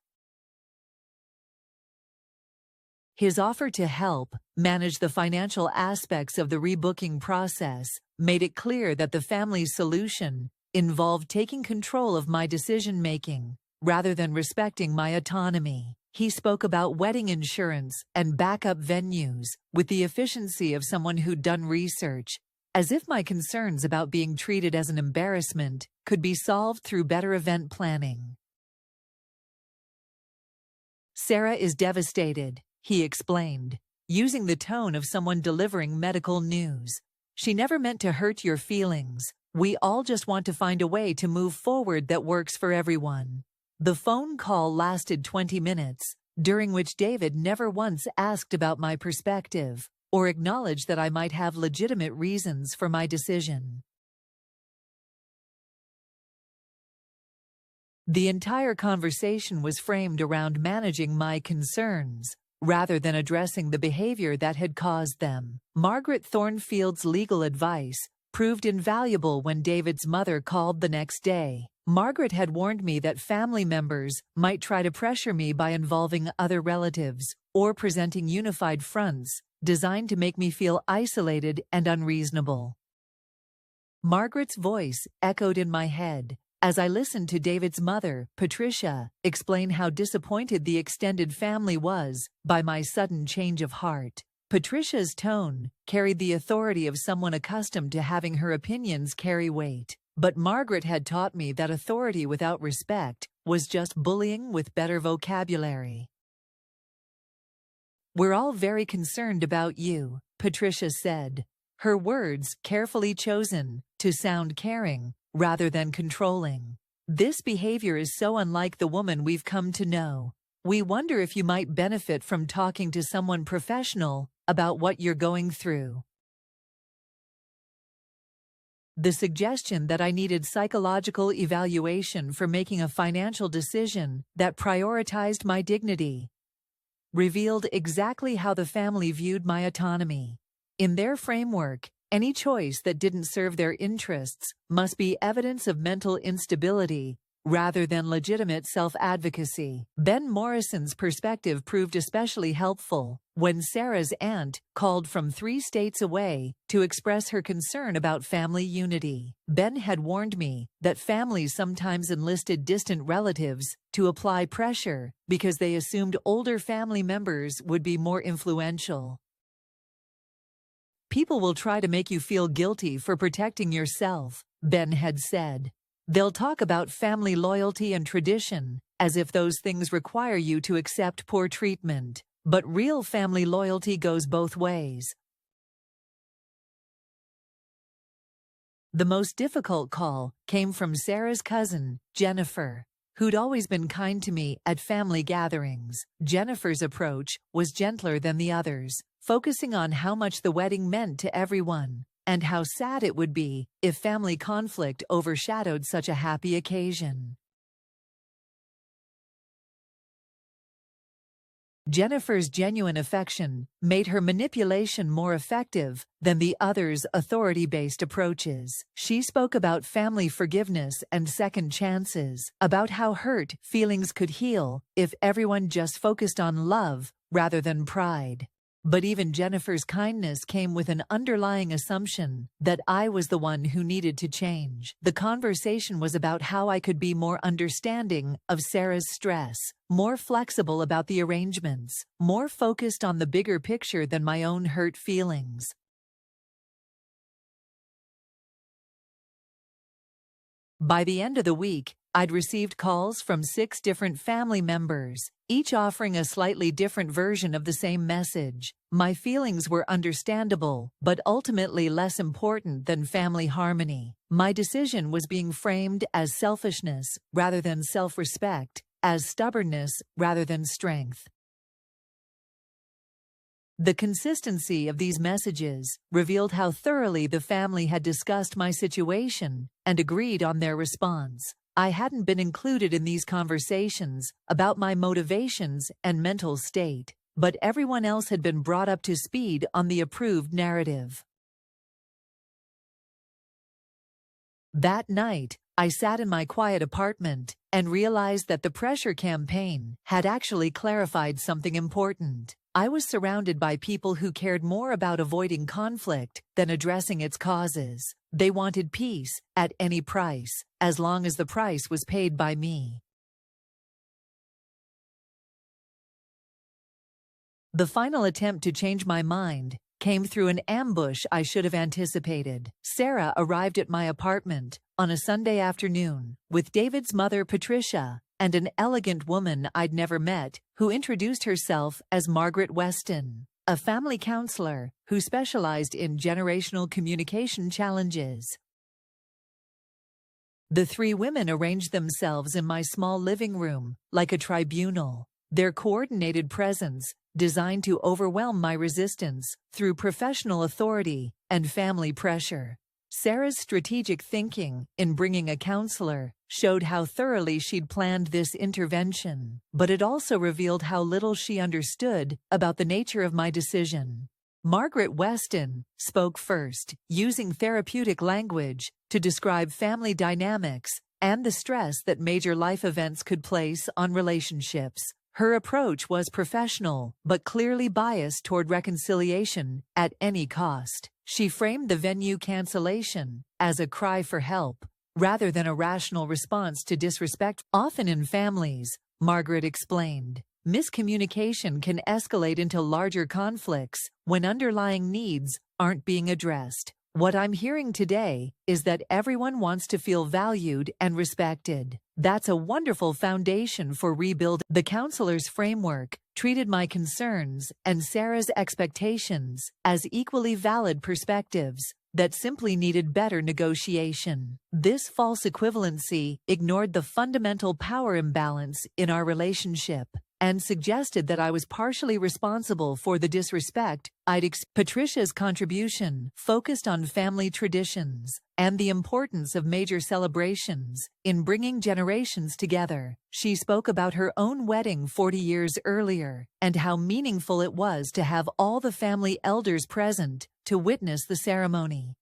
His offer to help manage the financial aspects of the rebooking process made it clear that the family's solution involved taking control of my decision-making rather than respecting my autonomy. He spoke about wedding insurance and backup venues with the efficiency of someone who'd done research, as if my concerns about being treated as an embarrassment could be solved through better event planning. "Sarah is devastated," he explained, using the tone of someone delivering medical news. "She never meant to hurt your feelings. We all just want to find a way to move forward that works for everyone." The phone call lasted 20 minutes, during which David never once asked about my perspective or acknowledged that I might have legitimate reasons for my decision. The entire conversation was framed around managing my concerns, rather than addressing the behavior that had caused them. Margaret Thornfield's legal advice proved invaluable when David's mother called the next day. Margaret had warned me that family members might try to pressure me by involving other relatives or presenting unified fronts designed to make me feel isolated and unreasonable. Margaret's voice echoed in my head as I listened to David's mother, Patricia, explain how disappointed the extended family was by my sudden change of heart. Patricia's tone carried the authority of someone accustomed to having her opinions carry weight, but Margaret had taught me that authority without respect was just bullying with better vocabulary. "We're all very concerned about you," Patricia said, her words carefully chosen to sound caring rather than controlling. "This behavior is so unlike the woman we've come to know. We wonder if you might benefit from talking to someone professional about what you're going through." The suggestion that I needed psychological evaluation for making a financial decision that prioritized my dignity revealed exactly how the family viewed my autonomy. In their framework, any choice that didn't serve their interests must be evidence of mental instability rather than legitimate self-advocacy. Ben Morrison's perspective proved especially helpful when Sarah's aunt called from 3 states away to express her concern about family unity. Ben had warned me that families sometimes enlisted distant relatives to apply pressure because they assumed older family members would be more influential. "People will try to make you feel guilty for protecting yourself," Ben had said. "They'll talk about family loyalty and tradition as if those things require you to accept poor treatment. But real family loyalty goes both ways." The most difficult call came from Sarah's cousin, Jennifer. who'd always been kind to me at family gatherings. Jennifer's approach was gentler than the others, focusing on how much the wedding meant to everyone, and how sad it would be if family conflict overshadowed such a happy occasion. Jennifer's genuine affection made her manipulation more effective than the others' authority-based approaches. She spoke about family forgiveness and second chances, about how hurt feelings could heal if everyone just focused on love rather than pride. But even Jennifer's kindness came with an underlying assumption that I was the one who needed to change. The conversation was about how I could be more understanding of Sarah's stress, more flexible about the arrangements, more focused on the bigger picture than my own hurt feelings. By the end of the week, I'd received calls from 6 different family members, each offering a slightly different version of the same message. My feelings were understandable, but ultimately less important than family harmony. My decision was being framed as selfishness rather than self-respect, as stubbornness rather than strength. The consistency of these messages revealed how thoroughly the family had discussed my situation and agreed on their response. I hadn't been included in these conversations about my motivations and mental state, but everyone else had been brought up to speed on the approved narrative. That night, I sat in my quiet apartment and realized that the pressure campaign had actually clarified something important. I was surrounded by people who cared more about avoiding conflict than addressing its causes. They wanted peace at any price, as long as the price was paid by me. The final attempt to change my mind came through an ambush I should have anticipated. Sarah arrived at my apartment on a Sunday afternoon with David's mother, Patricia, and an elegant woman I'd never met who introduced herself as Margaret Weston, a family counselor who specialized in generational communication challenges. The 3 women arranged themselves in my small living room like a tribunal, their coordinated presence designed to overwhelm my resistance through professional authority and family pressure. Sarah's strategic thinking in bringing a counselor showed how thoroughly she'd planned this intervention, but it also revealed how little she understood about the nature of my decision. Margaret Weston spoke first, using therapeutic language to describe family dynamics and the stress that major life events could place on relationships. Her approach was professional, but clearly biased toward reconciliation at any cost. She framed the venue cancellation as a cry for help, rather than a rational response to disrespect. Often in families, Margaret explained, miscommunication can escalate into larger conflicts when underlying needs aren't being addressed. What I'm hearing today is that everyone wants to feel valued and respected. That's a wonderful foundation for rebuilding. The counselor's framework treated my concerns and Sarah's expectations as equally valid perspectives that simply needed better negotiation. This false equivalency ignored the fundamental power imbalance in our relationship and suggested that I was partially responsible for the disrespect I'd experienced. Patricia's contribution focused on family traditions and the importance of major celebrations in bringing generations together. She spoke about her own wedding 40 years earlier and how meaningful it was to have all the family elders present to witness the ceremony.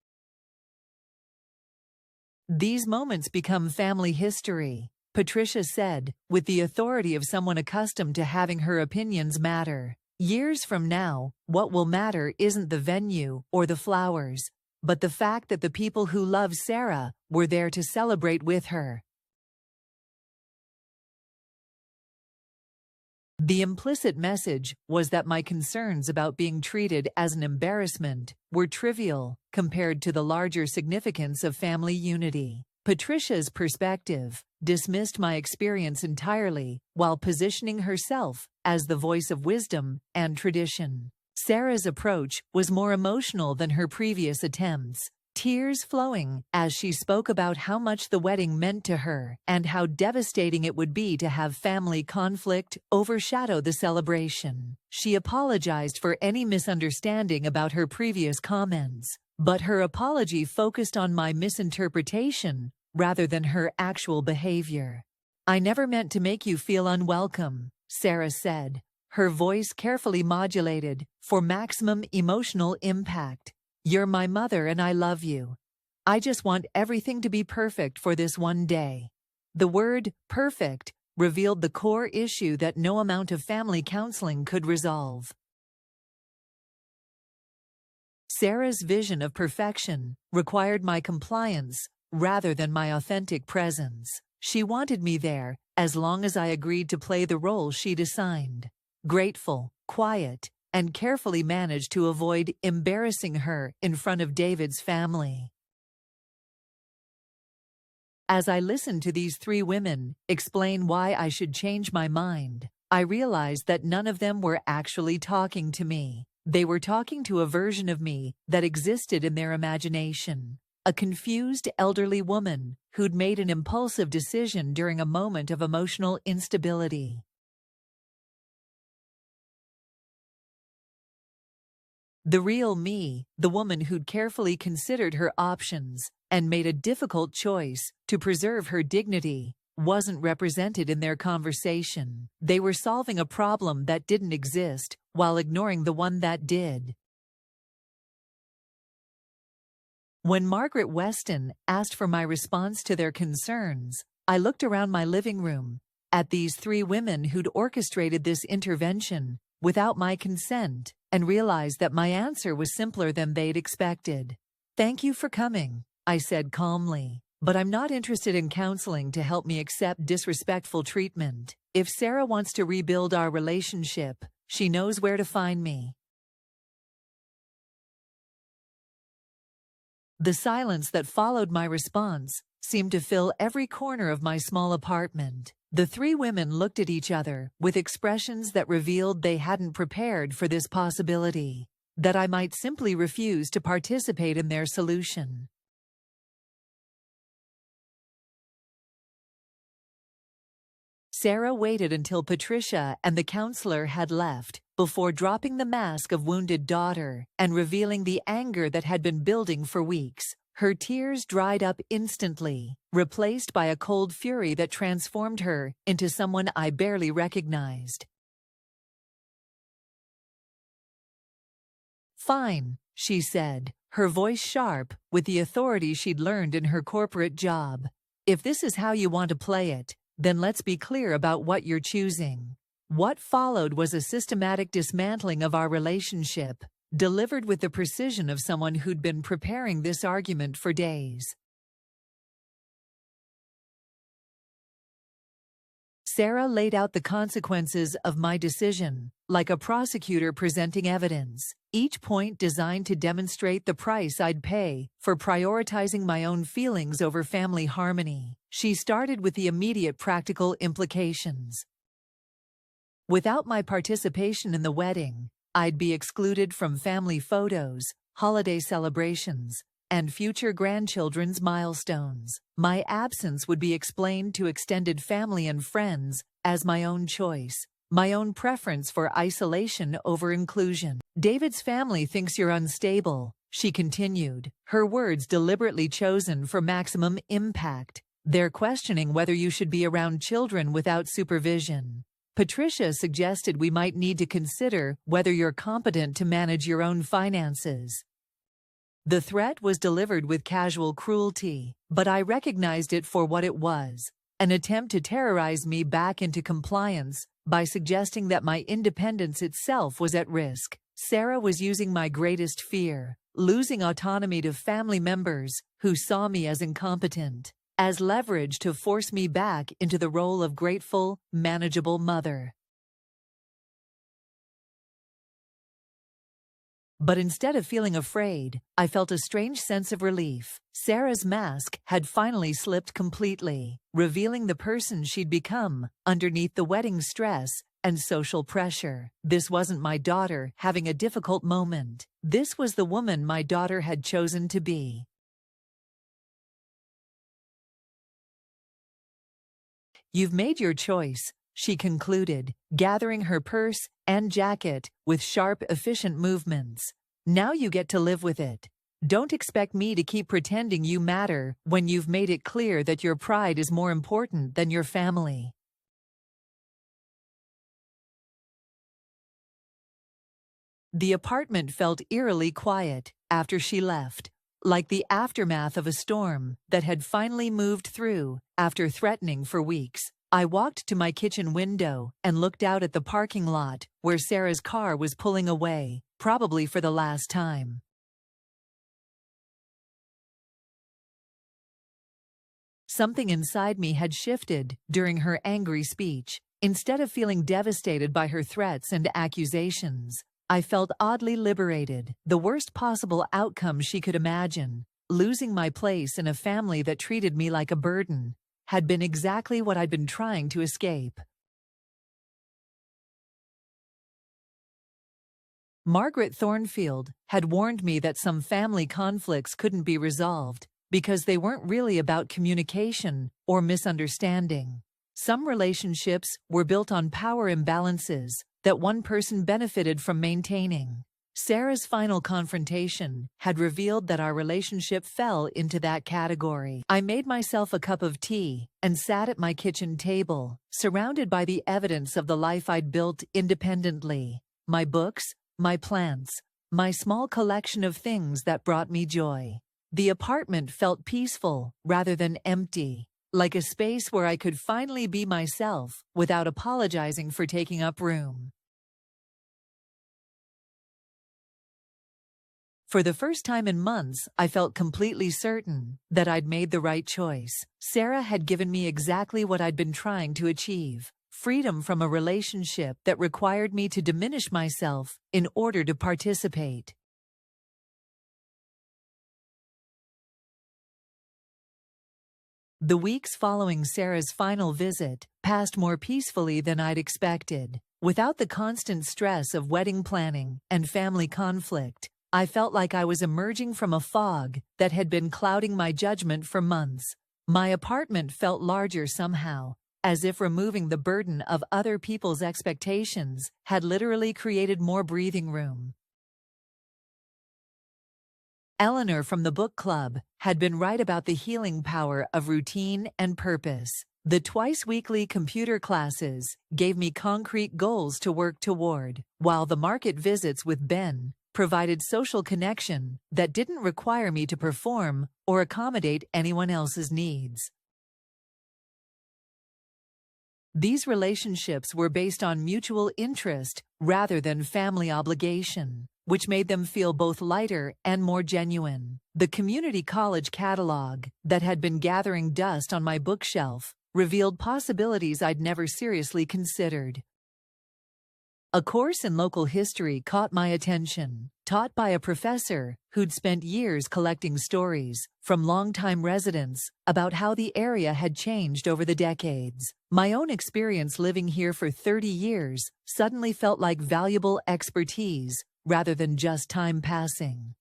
These moments become family history, Patricia said, with the authority of someone accustomed to having her opinions matter. Years from now, what will matter isn't the venue or the flowers, but the fact that the people who love Sarah were there to celebrate with her. The implicit message was that my concerns about being treated as an embarrassment were trivial compared to the larger significance of family unity. Patricia's perspective dismissed my experience entirely while positioning herself as the voice of wisdom and tradition. Sarah's approach was more emotional than her previous attempts, tears flowing as she spoke about how much the wedding meant to her and how devastating it would be to have family conflict overshadow the celebration. She apologized for any misunderstanding about her previous comments, but her apology focused on my misinterpretation rather than her actual behavior. "I never meant to make you feel unwelcome," Sarah said, her voice carefully modulated for maximum emotional impact. "You're my mother and I love you. I just want everything to be perfect for this one day." The word perfect revealed the core issue that no amount of family counseling could resolve. Sarah's vision of perfection required my compliance rather than my authentic presence. She wanted me there as long as I agreed to play the role she'd assigned. Grateful, quiet, and carefully managed to avoid embarrassing her in front of David's family. As I listened to these three women explain why I should change my mind, I realized that none of them were actually talking to me. They were talking to a version of me that existed in their imagination. A confused elderly woman who'd made an impulsive decision during a moment of emotional instability. The real me, the woman who'd carefully considered her options and made a difficult choice to preserve her dignity, wasn't represented in their conversation. They were solving a problem that didn't exist while ignoring the one that did. When Margaret Weston asked for my response to their concerns, I looked around my living room at these three women who'd orchestrated this intervention without my consent, and realized that my answer was simpler than they'd expected. "Thank you for coming," I said calmly, "but I'm not interested in counseling to help me accept disrespectful treatment. If Sarah wants to rebuild our relationship, she knows where to find me." The silence that followed my response seemed to fill every corner of my small apartment. The three women looked at each other with expressions that revealed they hadn't prepared for this possibility, that I might simply refuse to participate in their solution. Sarah waited until Patricia and the counselor had left before dropping the mask of wounded daughter and revealing the anger that had been building for weeks. Her tears dried up instantly, replaced by a cold fury that transformed her into someone I barely recognized. "Fine," she said, her voice sharp with the authority she'd learned in her corporate job. "If this is how you want to play it, then let's be clear about what you're choosing." What followed was a systematic dismantling of our relationship, delivered with the precision of someone who'd been preparing this argument for days. Sarah laid out the consequences of my decision, like a prosecutor presenting evidence, each point designed to demonstrate the price I'd pay for prioritizing my own feelings over family harmony. She started with the immediate practical implications. Without my participation in the wedding, I'd be excluded from family photos, holiday celebrations, and future grandchildren's milestones. My absence would be explained to extended family and friends as my own choice, my own preference for isolation over inclusion. "David's family thinks you're unstable," she continued, her words deliberately chosen for maximum impact. "They're questioning whether you should be around children without supervision. Patricia suggested we might need to consider whether you're competent to manage your own finances." The threat was delivered with casual cruelty, but I recognized it for what it was, an attempt to terrorize me back into compliance by suggesting that my independence itself was at risk. Sarah was using my greatest fear, losing autonomy to family members who saw me as incompetent, as leverage to force me back into the role of grateful, manageable mother. But instead of feeling afraid, I felt a strange sense of relief. Sarah's mask had finally slipped completely, revealing the person she'd become underneath the wedding stress and social pressure. This wasn't my daughter having a difficult moment. This was the woman my daughter had chosen to be. "You've made your choice," she concluded, gathering her purse and jacket with sharp, efficient movements. "Now you get to live with it. Don't expect me to keep pretending you matter when you've made it clear that your pride is more important than your family." The apartment felt eerily quiet after she left, like the aftermath of a storm that had finally moved through after threatening for weeks. I walked to my kitchen window and looked out at the parking lot where Sarah's car was pulling away, probably for the last time. Something inside me had shifted during her angry speech. Instead of feeling devastated by her threats and accusations, I felt oddly liberated. The worst possible outcome she could imagine, losing my place in a family that treated me like a burden, had been exactly what I'd been trying to escape. Margaret Thornfield had warned me that some family conflicts couldn't be resolved because they weren't really about communication or misunderstanding. Some relationships were built on power imbalances that one person benefited from maintaining. Sarah's final confrontation had revealed that our relationship fell into that category. I made myself a cup of tea and sat at my kitchen table, surrounded by the evidence of the life I'd built independently. My books, my plants, my small collection of things that brought me joy. The apartment felt peaceful rather than empty, like a space where I could finally be myself without apologizing for taking up room. For the first time in months, I felt completely certain that I'd made the right choice. Sarah had given me exactly what I'd been trying to achieve: freedom from a relationship that required me to diminish myself in order to participate. The weeks following Sarah's final visit passed more peacefully than I'd expected. Without the constant stress of wedding planning and family conflict, I felt like I was emerging from a fog that had been clouding my judgment for months. My apartment felt larger somehow, as if removing the burden of other people's expectations had literally created more breathing room. Eleanor from the book club had been right about the healing power of routine and purpose. The twice-weekly computer classes gave me concrete goals to work toward, while the market visits with Ben provided social connection that didn't require me to perform or accommodate anyone else's needs. These relationships were based on mutual interest rather than family obligation, which made them feel both lighter and more genuine. The community college catalog that had been gathering dust on my bookshelf revealed possibilities I'd never seriously considered. A course in local history caught my attention, taught by a professor who'd spent years collecting stories from longtime residents about how the area had changed over the decades. My own experience living here for 30 years suddenly felt like valuable expertise rather than just time passing.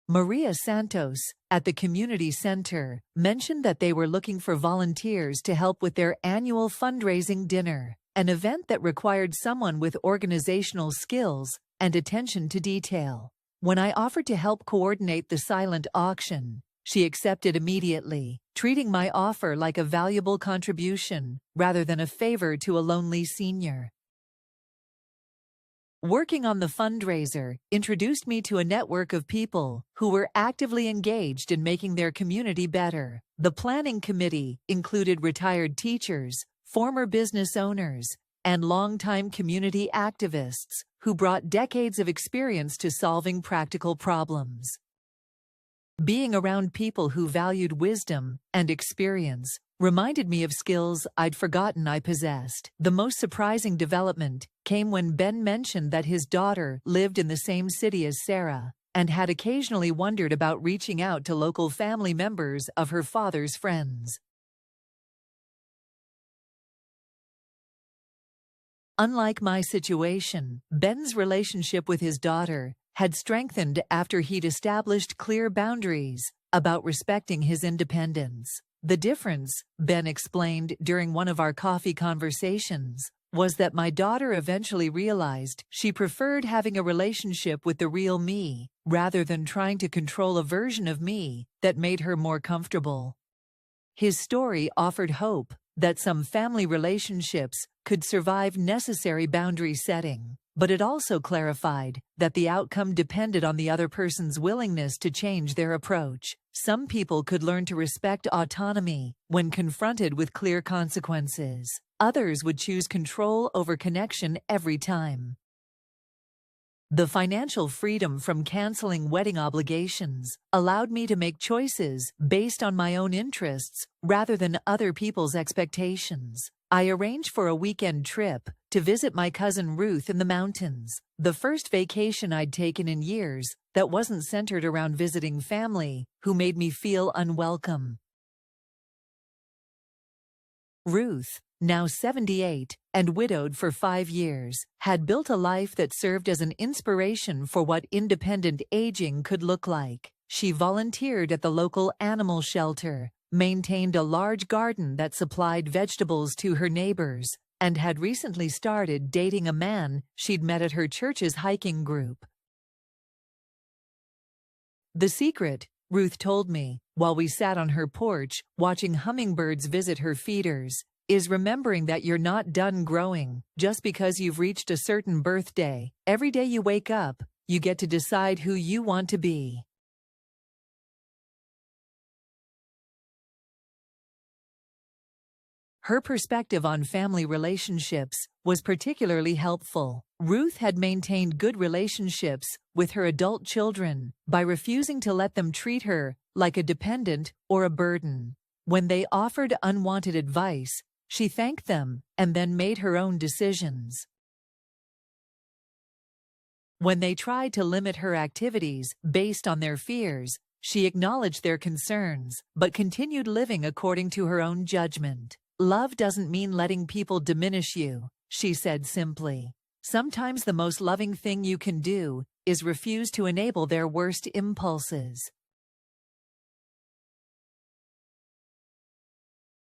Maria Santos, at the community center, mentioned that they were looking for volunteers to help with their annual fundraising dinner, an event that required someone with organizational skills and attention to detail. When I offered to help coordinate the silent auction, she accepted immediately, treating my offer like a valuable contribution rather than a favor to a lonely senior. Working on the fundraiser introduced me to a network of people who were actively engaged in making their community better. The planning committee included retired teachers, former business owners, and longtime community activists who brought decades of experience to solving practical problems. Being around people who valued wisdom and experience reminded me of skills I'd forgotten I possessed. The most surprising development came when Ben mentioned that his daughter lived in the same city as Sarah and had occasionally wondered about reaching out to local family members of her father's friends. Unlike my situation, Ben's relationship with his daughter had strengthened after he'd established clear boundaries about respecting his independence. The difference, Ben explained during one of our coffee conversations, was that my daughter eventually realized she preferred having a relationship with the real me, rather than trying to control a version of me that made her more comfortable. His story offered hope that some family relationships could survive necessary boundary setting, but it also clarified that the outcome depended on the other person's willingness to change their approach. Some people could learn to respect autonomy when confronted with clear consequences. Others would choose control over connection every time. The financial freedom from canceling wedding obligations allowed me to make choices based on my own interests rather than other people's expectations. I arranged for a weekend trip to visit my cousin Ruth in the mountains, the first vacation I'd taken in years that wasn't centered around visiting family who made me feel unwelcome. Ruth, now 78 and widowed for 5 years, had built a life that served as an inspiration for what independent aging could look like. She volunteered at the local animal shelter, maintained a large garden that supplied vegetables to her neighbors, and had recently started dating a man she'd met at her church's hiking group. The secret, Ruth told me, while we sat on her porch watching hummingbirds visit her feeders, is remembering that you're not done growing just because you've reached a certain birthday. Every day you wake up, you get to decide who you want to be. Her perspective on family relationships was particularly helpful. Ruth had maintained good relationships with her adult children by refusing to let them treat her like a dependent or a burden. When they offered unwanted advice, she thanked them and then made her own decisions. When they tried to limit her activities based on their fears, she acknowledged their concerns but continued living according to her own judgment. Love doesn't mean letting people diminish you, she said simply. Sometimes the most loving thing you can do is refuse to enable their worst impulses.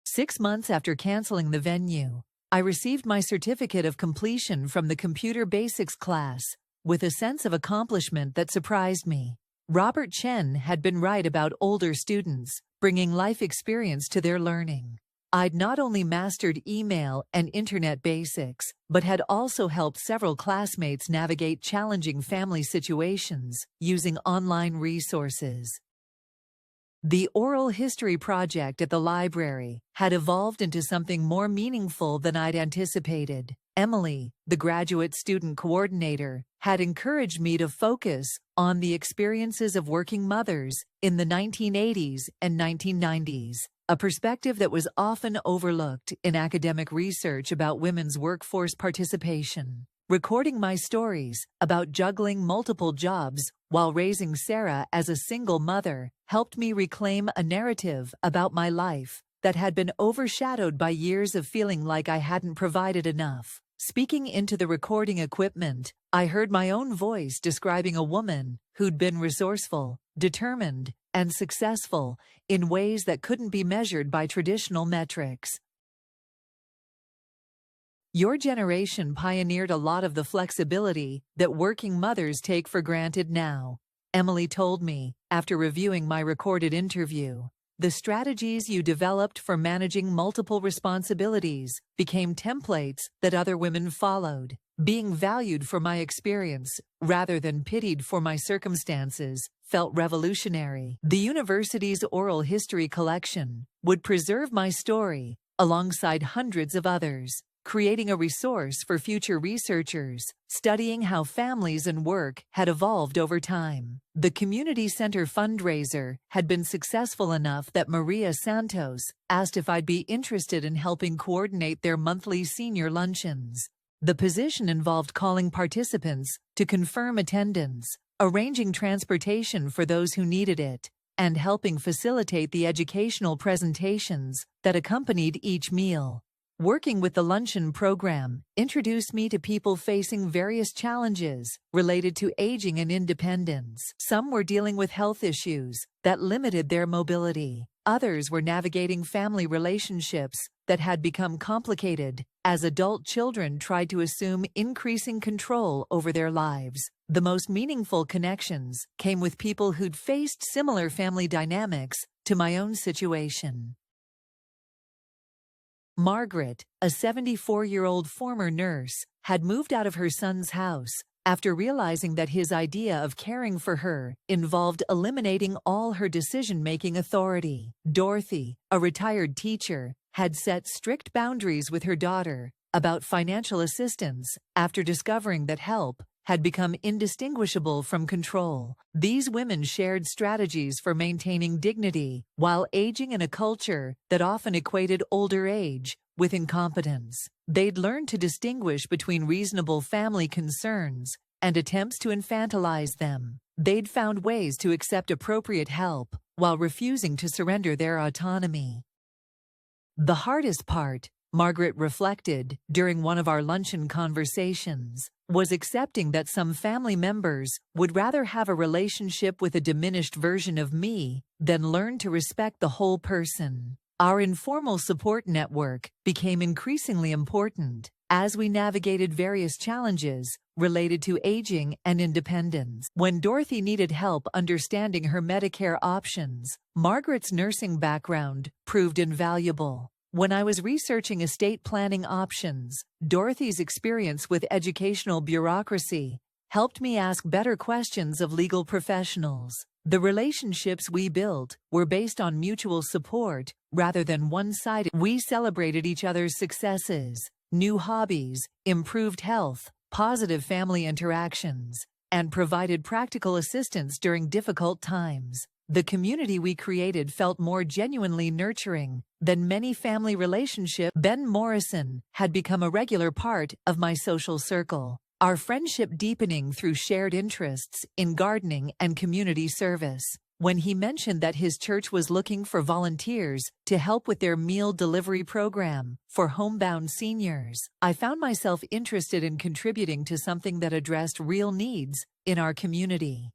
6 months after canceling the venue, I received my certificate of completion from the Computer Basics class, with a sense of accomplishment that surprised me. Robert Chen had been right about older students, bringing life experience to their learning. I'd not only mastered email and internet basics, but had also helped several classmates navigate challenging family situations using online resources. The oral history project at the library had evolved into something more meaningful than I'd anticipated. Emily, the graduate student coordinator, had encouraged me to focus on the experiences of working mothers in the 1980s and 1990s, a perspective that was often overlooked in academic research about women's workforce participation. Recording my stories about juggling multiple jobs while raising Sarah as a single mother helped me reclaim a narrative about my life that had been overshadowed by years of feeling like I hadn't provided enough. Speaking into the recording equipment, I heard my own voice describing a woman who'd been resourceful, determined, and successful in ways that couldn't be measured by traditional metrics. Your generation pioneered a lot of the flexibility that working mothers take for granted now, Emily told me after reviewing my recorded interview. The strategies you developed for managing multiple responsibilities became templates that other women followed. Being valued for my experience, rather than pitied for my circumstances, felt revolutionary. The university's oral history collection would preserve my story alongside hundreds of others, creating a resource for future researchers studying how families and work had evolved over time. The community center fundraiser had been successful enough that Maria Santos asked if I'd be interested in helping coordinate their monthly senior luncheons. The position involved calling participants to confirm attendance, arranging transportation for those who needed it, and helping facilitate the educational presentations that accompanied each meal. Working with the luncheon program introduced me to people facing various challenges related to aging and independence. Some were dealing with health issues that limited their mobility. Others were navigating family relationships that had become complicated as adult children tried to assume increasing control over their lives. The most meaningful connections came with people who'd faced similar family dynamics to my own situation. Margaret, a 74-year-old former nurse, had moved out of her son's house after realizing that his idea of caring for her involved eliminating all her decision-making authority. Dorothy, a retired teacher, had set strict boundaries with her daughter about financial assistance after discovering that help had become indistinguishable from control. These women shared strategies for maintaining dignity while aging in a culture that often equated older age with incompetence. They'd learned to distinguish between reasonable family concerns and attempts to infantilize them. They'd found ways to accept appropriate help while refusing to surrender their autonomy. The hardest part, Margaret reflected during one of our luncheon conversations, was accepting that some family members would rather have a relationship with a diminished version of me than learn to respect the whole person. Our informal support network became increasingly important as we navigated various challenges related to aging and independence. When Dorothy needed help understanding her Medicare options, Margaret's nursing background proved invaluable. When I was researching estate planning options, Dorothy's experience with educational bureaucracy helped me ask better questions of legal professionals. The relationships we built were based on mutual support rather than one-sided. We celebrated each other's successes, new hobbies, improved health, positive family interactions, and provided practical assistance during difficult times. The community we created felt more genuinely nurturing than many family relationships. Ben Morrison had become a regular part of my social circle, our friendship deepening through shared interests in gardening and community service. When he mentioned that his church was looking for volunteers to help with their meal delivery program for homebound seniors, I found myself interested in contributing to something that addressed real needs in our community.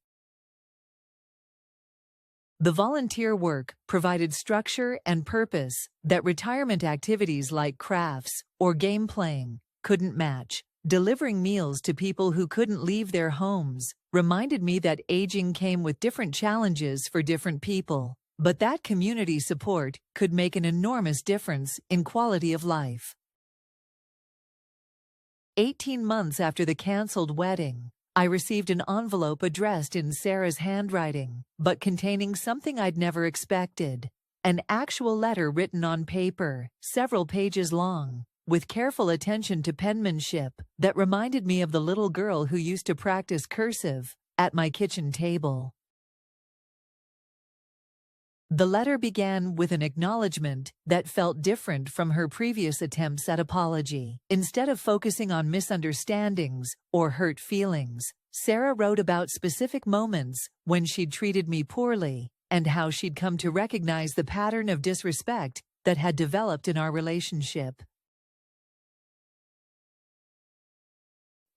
The volunteer work provided structure and purpose that retirement activities like crafts or game playing couldn't match. Delivering meals to people who couldn't leave their homes reminded me that aging came with different challenges for different people, but that community support could make an enormous difference in quality of life. 18 months after the canceled wedding, I received an envelope addressed in Sarah's handwriting, but containing something I'd never expected. An actual letter written on paper, several pages long, with careful attention to penmanship that reminded me of the little girl who used to practice cursive at my kitchen table. The letter began with an acknowledgement that felt different from her previous attempts at apology. Instead of focusing on misunderstandings or hurt feelings, Sarah wrote about specific moments when she'd treated me poorly and how she'd come to recognize the pattern of disrespect that had developed in our relationship.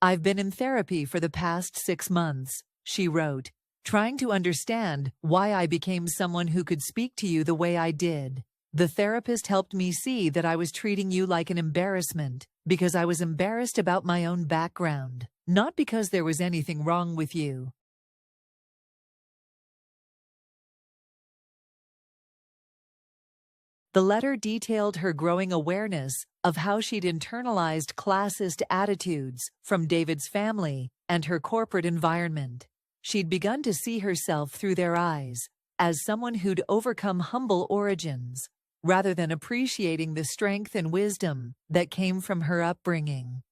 "I've been in therapy for the past 6 months," she wrote, "trying to understand why I became someone who could speak to you the way I did. The therapist helped me see that I was treating you like an embarrassment because I was embarrassed about my own background, not because there was anything wrong with you." The letter detailed her growing awareness of how she'd internalized classist attitudes from David's family and her corporate environment. She'd begun to see herself through their eyes as someone who'd overcome humble origins, rather than appreciating the strength and wisdom that came from her upbringing.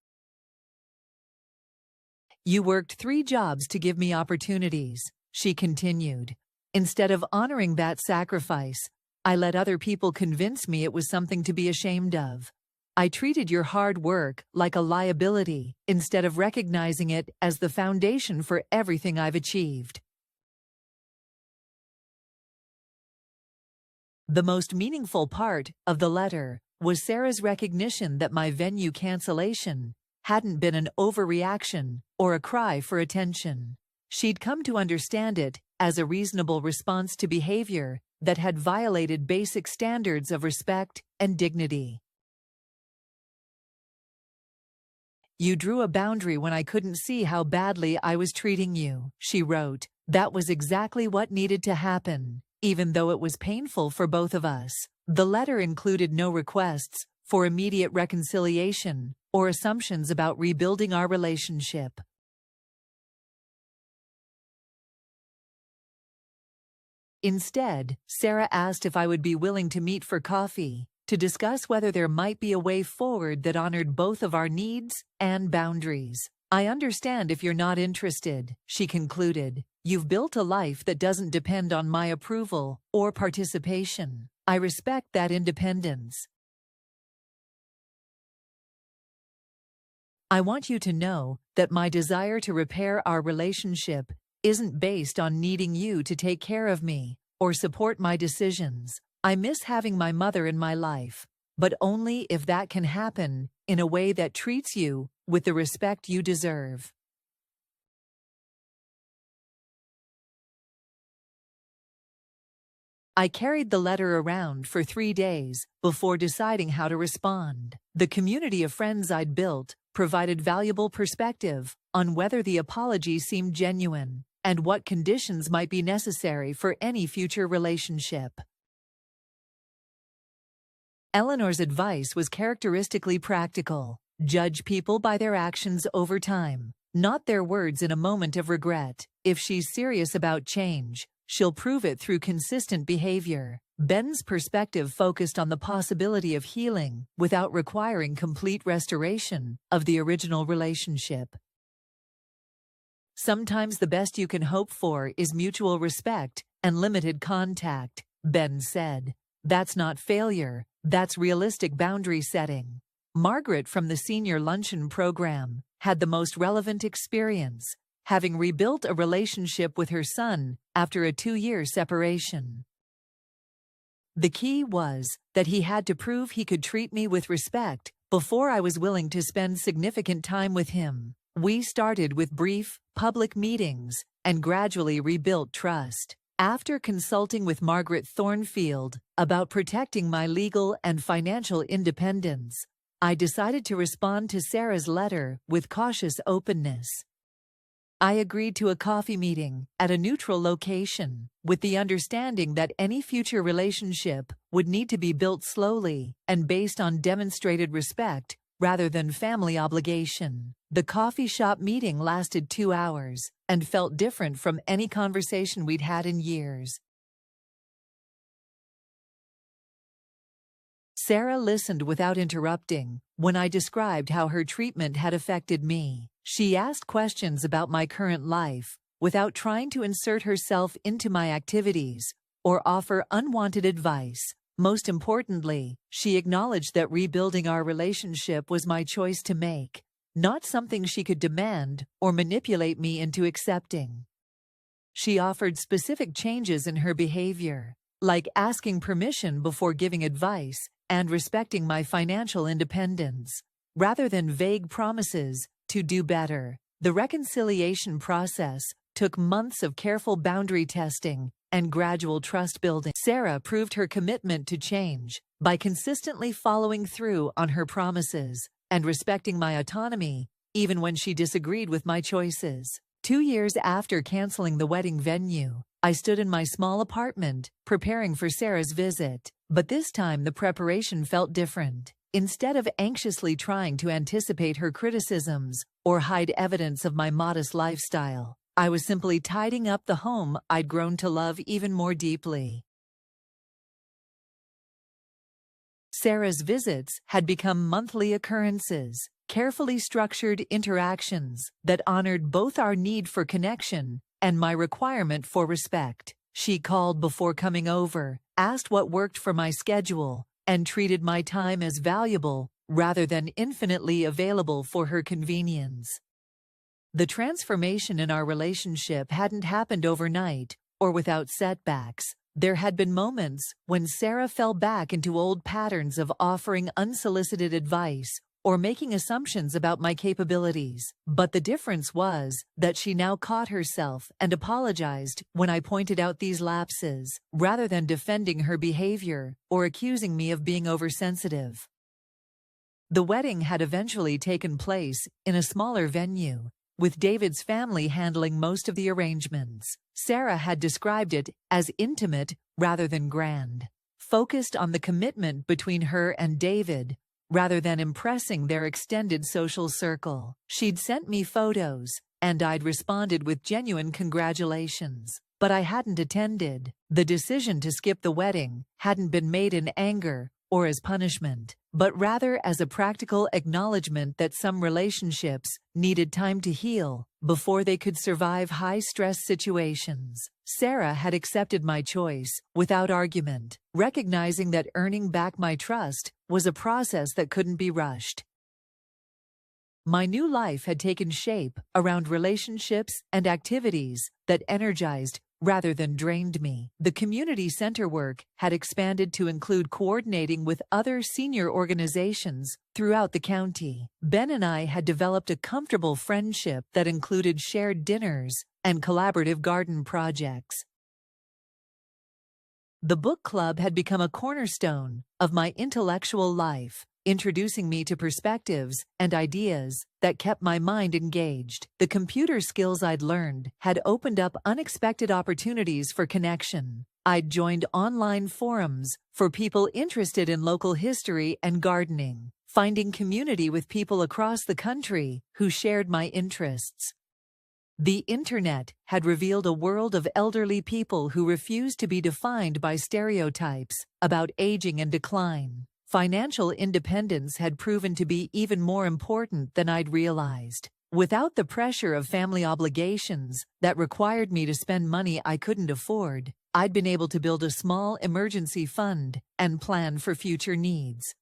"You worked 3 jobs to give me opportunities," she continued. "Instead of honoring that sacrifice, I let other people convince me it was something to be ashamed of. I treated your hard work like a liability instead of recognizing it as the foundation for everything I've achieved." The most meaningful part of the letter was Sarah's recognition that my venue cancellation hadn't been an overreaction or a cry for attention. She'd come to understand it as a reasonable response to behavior that had violated basic standards of respect and dignity. You drew a boundary when I couldn't see how badly I was treating you, she wrote. That was exactly what needed to happen, even though it was painful for both of us. The letter included no requests for immediate reconciliation or assumptions about rebuilding our relationship. Instead, Sarah asked if I would be willing to meet for coffee to discuss whether there might be a way forward that honored both of our needs and boundaries. I understand if you're not interested, she concluded. You've built a life that doesn't depend on my approval or participation. I respect that independence. I want you to know that my desire to repair our relationship isn't based on needing you to take care of me or support my decisions. I miss having my mother in my life, but only if that can happen in a way that treats you with the respect you deserve. I carried the letter around for 3 days before deciding how to respond. The community of friends I'd built provided valuable perspective on whether the apology seemed genuine and what conditions might be necessary for any future relationship. Eleanor's advice was characteristically practical. Judge people by their actions over time, not their words in a moment of regret. If she's serious about change, she'll prove it through consistent behavior. Ben's perspective focused on the possibility of healing without requiring complete restoration of the original relationship. Sometimes the best you can hope for is mutual respect and limited contact, Ben said. That's not failure, that's realistic boundary setting. Margaret from the senior luncheon program had the most relevant experience, having rebuilt a relationship with her son after a 2-year separation. The key was that he had to prove he could treat me with respect before I was willing to spend significant time with him. We started with brief, public meetings and gradually rebuilt trust. After consulting with Margaret Thornfield about protecting my legal and financial independence, I decided to respond to Sarah's letter with cautious openness. I agreed to a coffee meeting at a neutral location, with the understanding that any future relationship would need to be built slowly and based on demonstrated respect rather than family obligation. The coffee shop meeting lasted 2 hours and felt different from any conversation we'd had in years. Sarah listened without interrupting when I described how her treatment had affected me. She asked questions about my current life without trying to insert herself into my activities or offer unwanted advice. Most importantly, she acknowledged that rebuilding our relationship was my choice to make, not something she could demand or manipulate me into accepting. She offered specific changes in her behavior, like asking permission before giving advice and respecting my financial independence, rather than vague promises to do better. The reconciliation process took months of careful boundary testing and gradual trust building. Sarah proved her commitment to change by consistently following through on her promises and respecting my autonomy, even when she disagreed with my choices. 2 years after canceling the wedding venue, I stood in my small apartment, preparing for Sarah's visit. But this time the preparation felt different. Instead of anxiously trying to anticipate her criticisms or hide evidence of my modest lifestyle, I was simply tidying up the home I'd grown to love even more deeply. Sarah's visits had become monthly occurrences, carefully structured interactions that honored both our need for connection and my requirement for respect. She called before coming over, asked what worked for my schedule, and treated my time as valuable rather than infinitely available for her convenience. The transformation in our relationship hadn't happened overnight or without setbacks. There had been moments when Sarah fell back into old patterns of offering unsolicited advice or making assumptions about my capabilities. But the difference was that she now caught herself and apologized when I pointed out these lapses, rather than defending her behavior or accusing me of being oversensitive. The wedding had eventually taken place in a smaller venue, with David's family handling most of the arrangements. Sarah had described it as intimate rather than grand, focused on the commitment between her and David, rather than impressing their extended social circle. She'd sent me photos, and I'd responded with genuine congratulations. But I hadn't attended. The decision to skip the wedding hadn't been made in anger or as punishment, but rather as a practical acknowledgement that some relationships needed time to heal before they could survive high-stress situations. Sarah had accepted my choice without argument, recognizing that earning back my trust was a process that couldn't be rushed. My new life had taken shape around relationships and activities that energized rather than drained me. The community center work had expanded to include coordinating with other senior organizations throughout the county. Ben and I had developed a comfortable friendship that included shared dinners and collaborative garden projects. The book club had become a cornerstone of my intellectual life, introducing me to perspectives and ideas that kept my mind engaged. The computer skills I'd learned had opened up unexpected opportunities for connection. I'd joined online forums for people interested in local history and gardening, finding community with people across the country who shared my interests. The internet had revealed a world of elderly people who refused to be defined by stereotypes about aging and decline. Financial independence had proven to be even more important than I'd realized. Without the pressure of family obligations that required me to spend money I couldn't afford, I'd been able to build a small emergency fund and plan for future needs.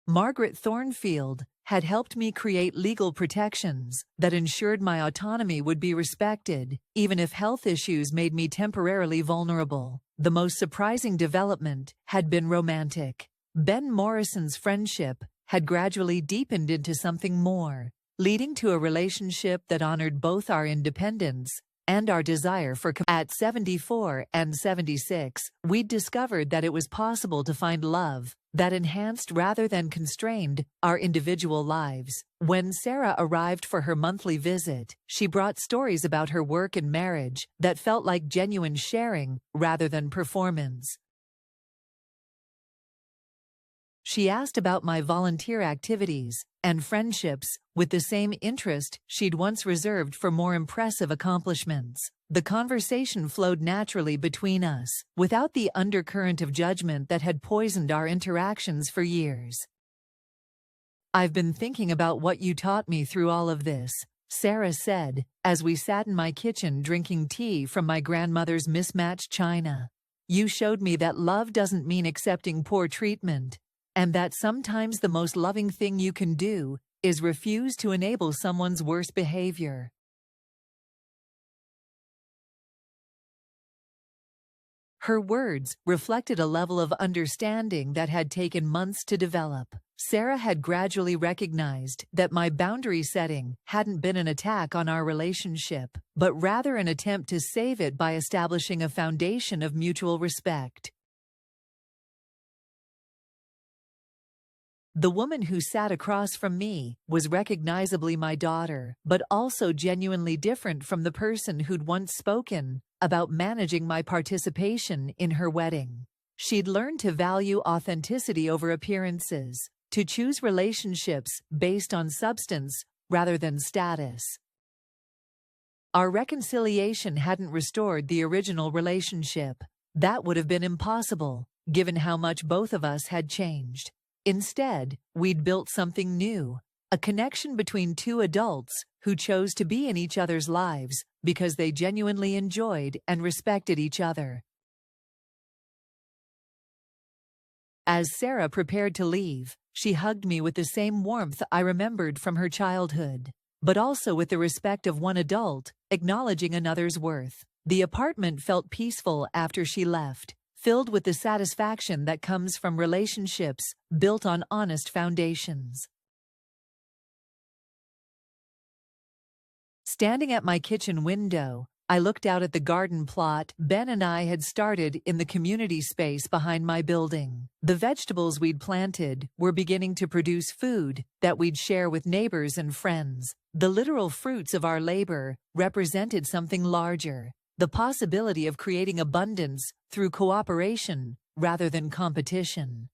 Margaret Thornfield had helped me create legal protections that ensured my autonomy would be respected, even if health issues made me temporarily vulnerable. The most surprising development had been romantic. Ben Morrison's friendship had gradually deepened into something more, leading to a relationship that honored both our independence and our desire for At 74 and 76, we'd discovered that it was possible to find love that enhanced rather than constrained our individual lives. When Sarah arrived for her monthly visit, she brought stories about her work and marriage that felt like genuine sharing rather than performance. She asked about my volunteer activities and friendships with the same interest she'd once reserved for more impressive accomplishments. The conversation flowed naturally between us, without the undercurrent of judgment that had poisoned our interactions for years. "I've been thinking about what you taught me through all of this," Sarah said, as we sat in my kitchen drinking tea from my grandmother's mismatched china. "You showed me that love doesn't mean accepting poor treatment, and that sometimes the most loving thing you can do is refuse to enable someone's worst behavior." Her words reflected a level of understanding that had taken months to develop. Sarah had gradually recognized that my boundary setting hadn't been an attack on our relationship, but rather an attempt to save it by establishing a foundation of mutual respect. The woman who sat across from me was recognizably my daughter, but also genuinely different from the person who'd once spoken about managing my participation in her wedding. She'd learned to value authenticity over appearances, to choose relationships based on substance rather than status. Our reconciliation hadn't restored the original relationship. That would have been impossible, given how much both of us had changed. Instead, we'd built something new, a connection between two adults who chose to be in each other's lives because they genuinely enjoyed and respected each other. As Sarah prepared to leave, she hugged me with the same warmth I remembered from her childhood, but also with the respect of one adult acknowledging another's worth. The apartment felt peaceful after she left, filled with the satisfaction that comes from relationships built on honest foundations. Standing at my kitchen window, I looked out at the garden plot Ben and I had started in the community space behind my building. The vegetables we'd planted were beginning to produce food that we'd share with neighbors and friends. The literal fruits of our labor represented something larger, the possibility of creating abundance through cooperation rather than competition.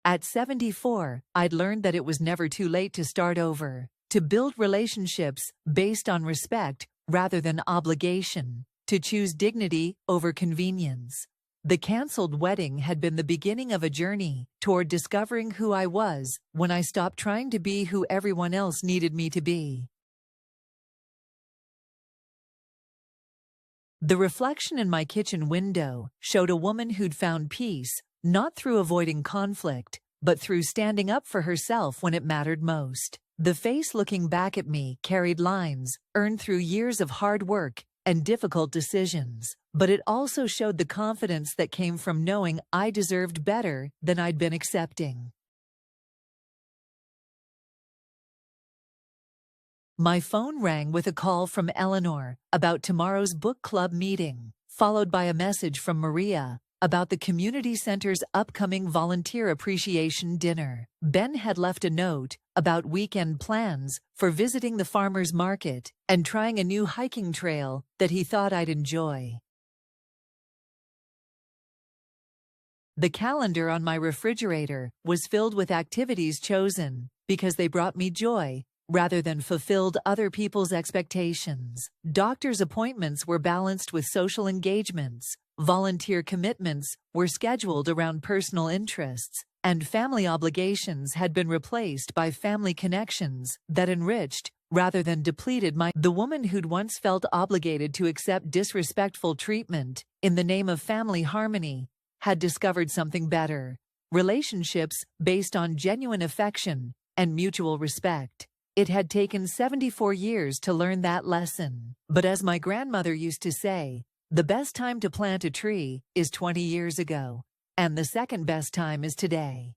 At 74, I'd learned that it was never too late to start over, to build relationships based on respect rather than obligation, to choose dignity over convenience. The canceled wedding had been the beginning of a journey toward discovering who I was when I stopped trying to be who everyone else needed me to be. The reflection in my kitchen window showed a woman who'd found peace, not through avoiding conflict, but through standing up for herself when it mattered most. The face looking back at me carried lines earned through years of hard work and difficult decisions, but it also showed the confidence that came from knowing I deserved better than I'd been accepting. My phone rang with a call from Eleanor about tomorrow's book club meeting, followed by a message from Maria about the community center's upcoming volunteer appreciation dinner. Ben had left a note about weekend plans for visiting the farmers market and trying a new hiking trail that he thought I'd enjoy. The calendar on my refrigerator was filled with activities chosen because they brought me joy rather than fulfilled other people's expectations. Doctor's appointments were balanced with social engagements, volunteer commitments were scheduled around personal interests, and family obligations had been replaced by family connections that enriched rather than depleted the woman who'd once felt obligated to accept disrespectful treatment in the name of family harmony had discovered something better: relationships based on genuine affection and mutual respect. It had taken 74 years to learn that lesson. But as my grandmother used to say, the best time to plant a tree is 20 years ago, and the second best time is today.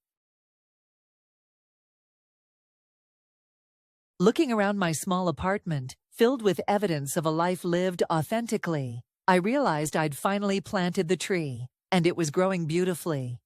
Looking around my small apartment, filled with evidence of a life lived authentically, I realized I'd finally planted the tree, and it was growing beautifully.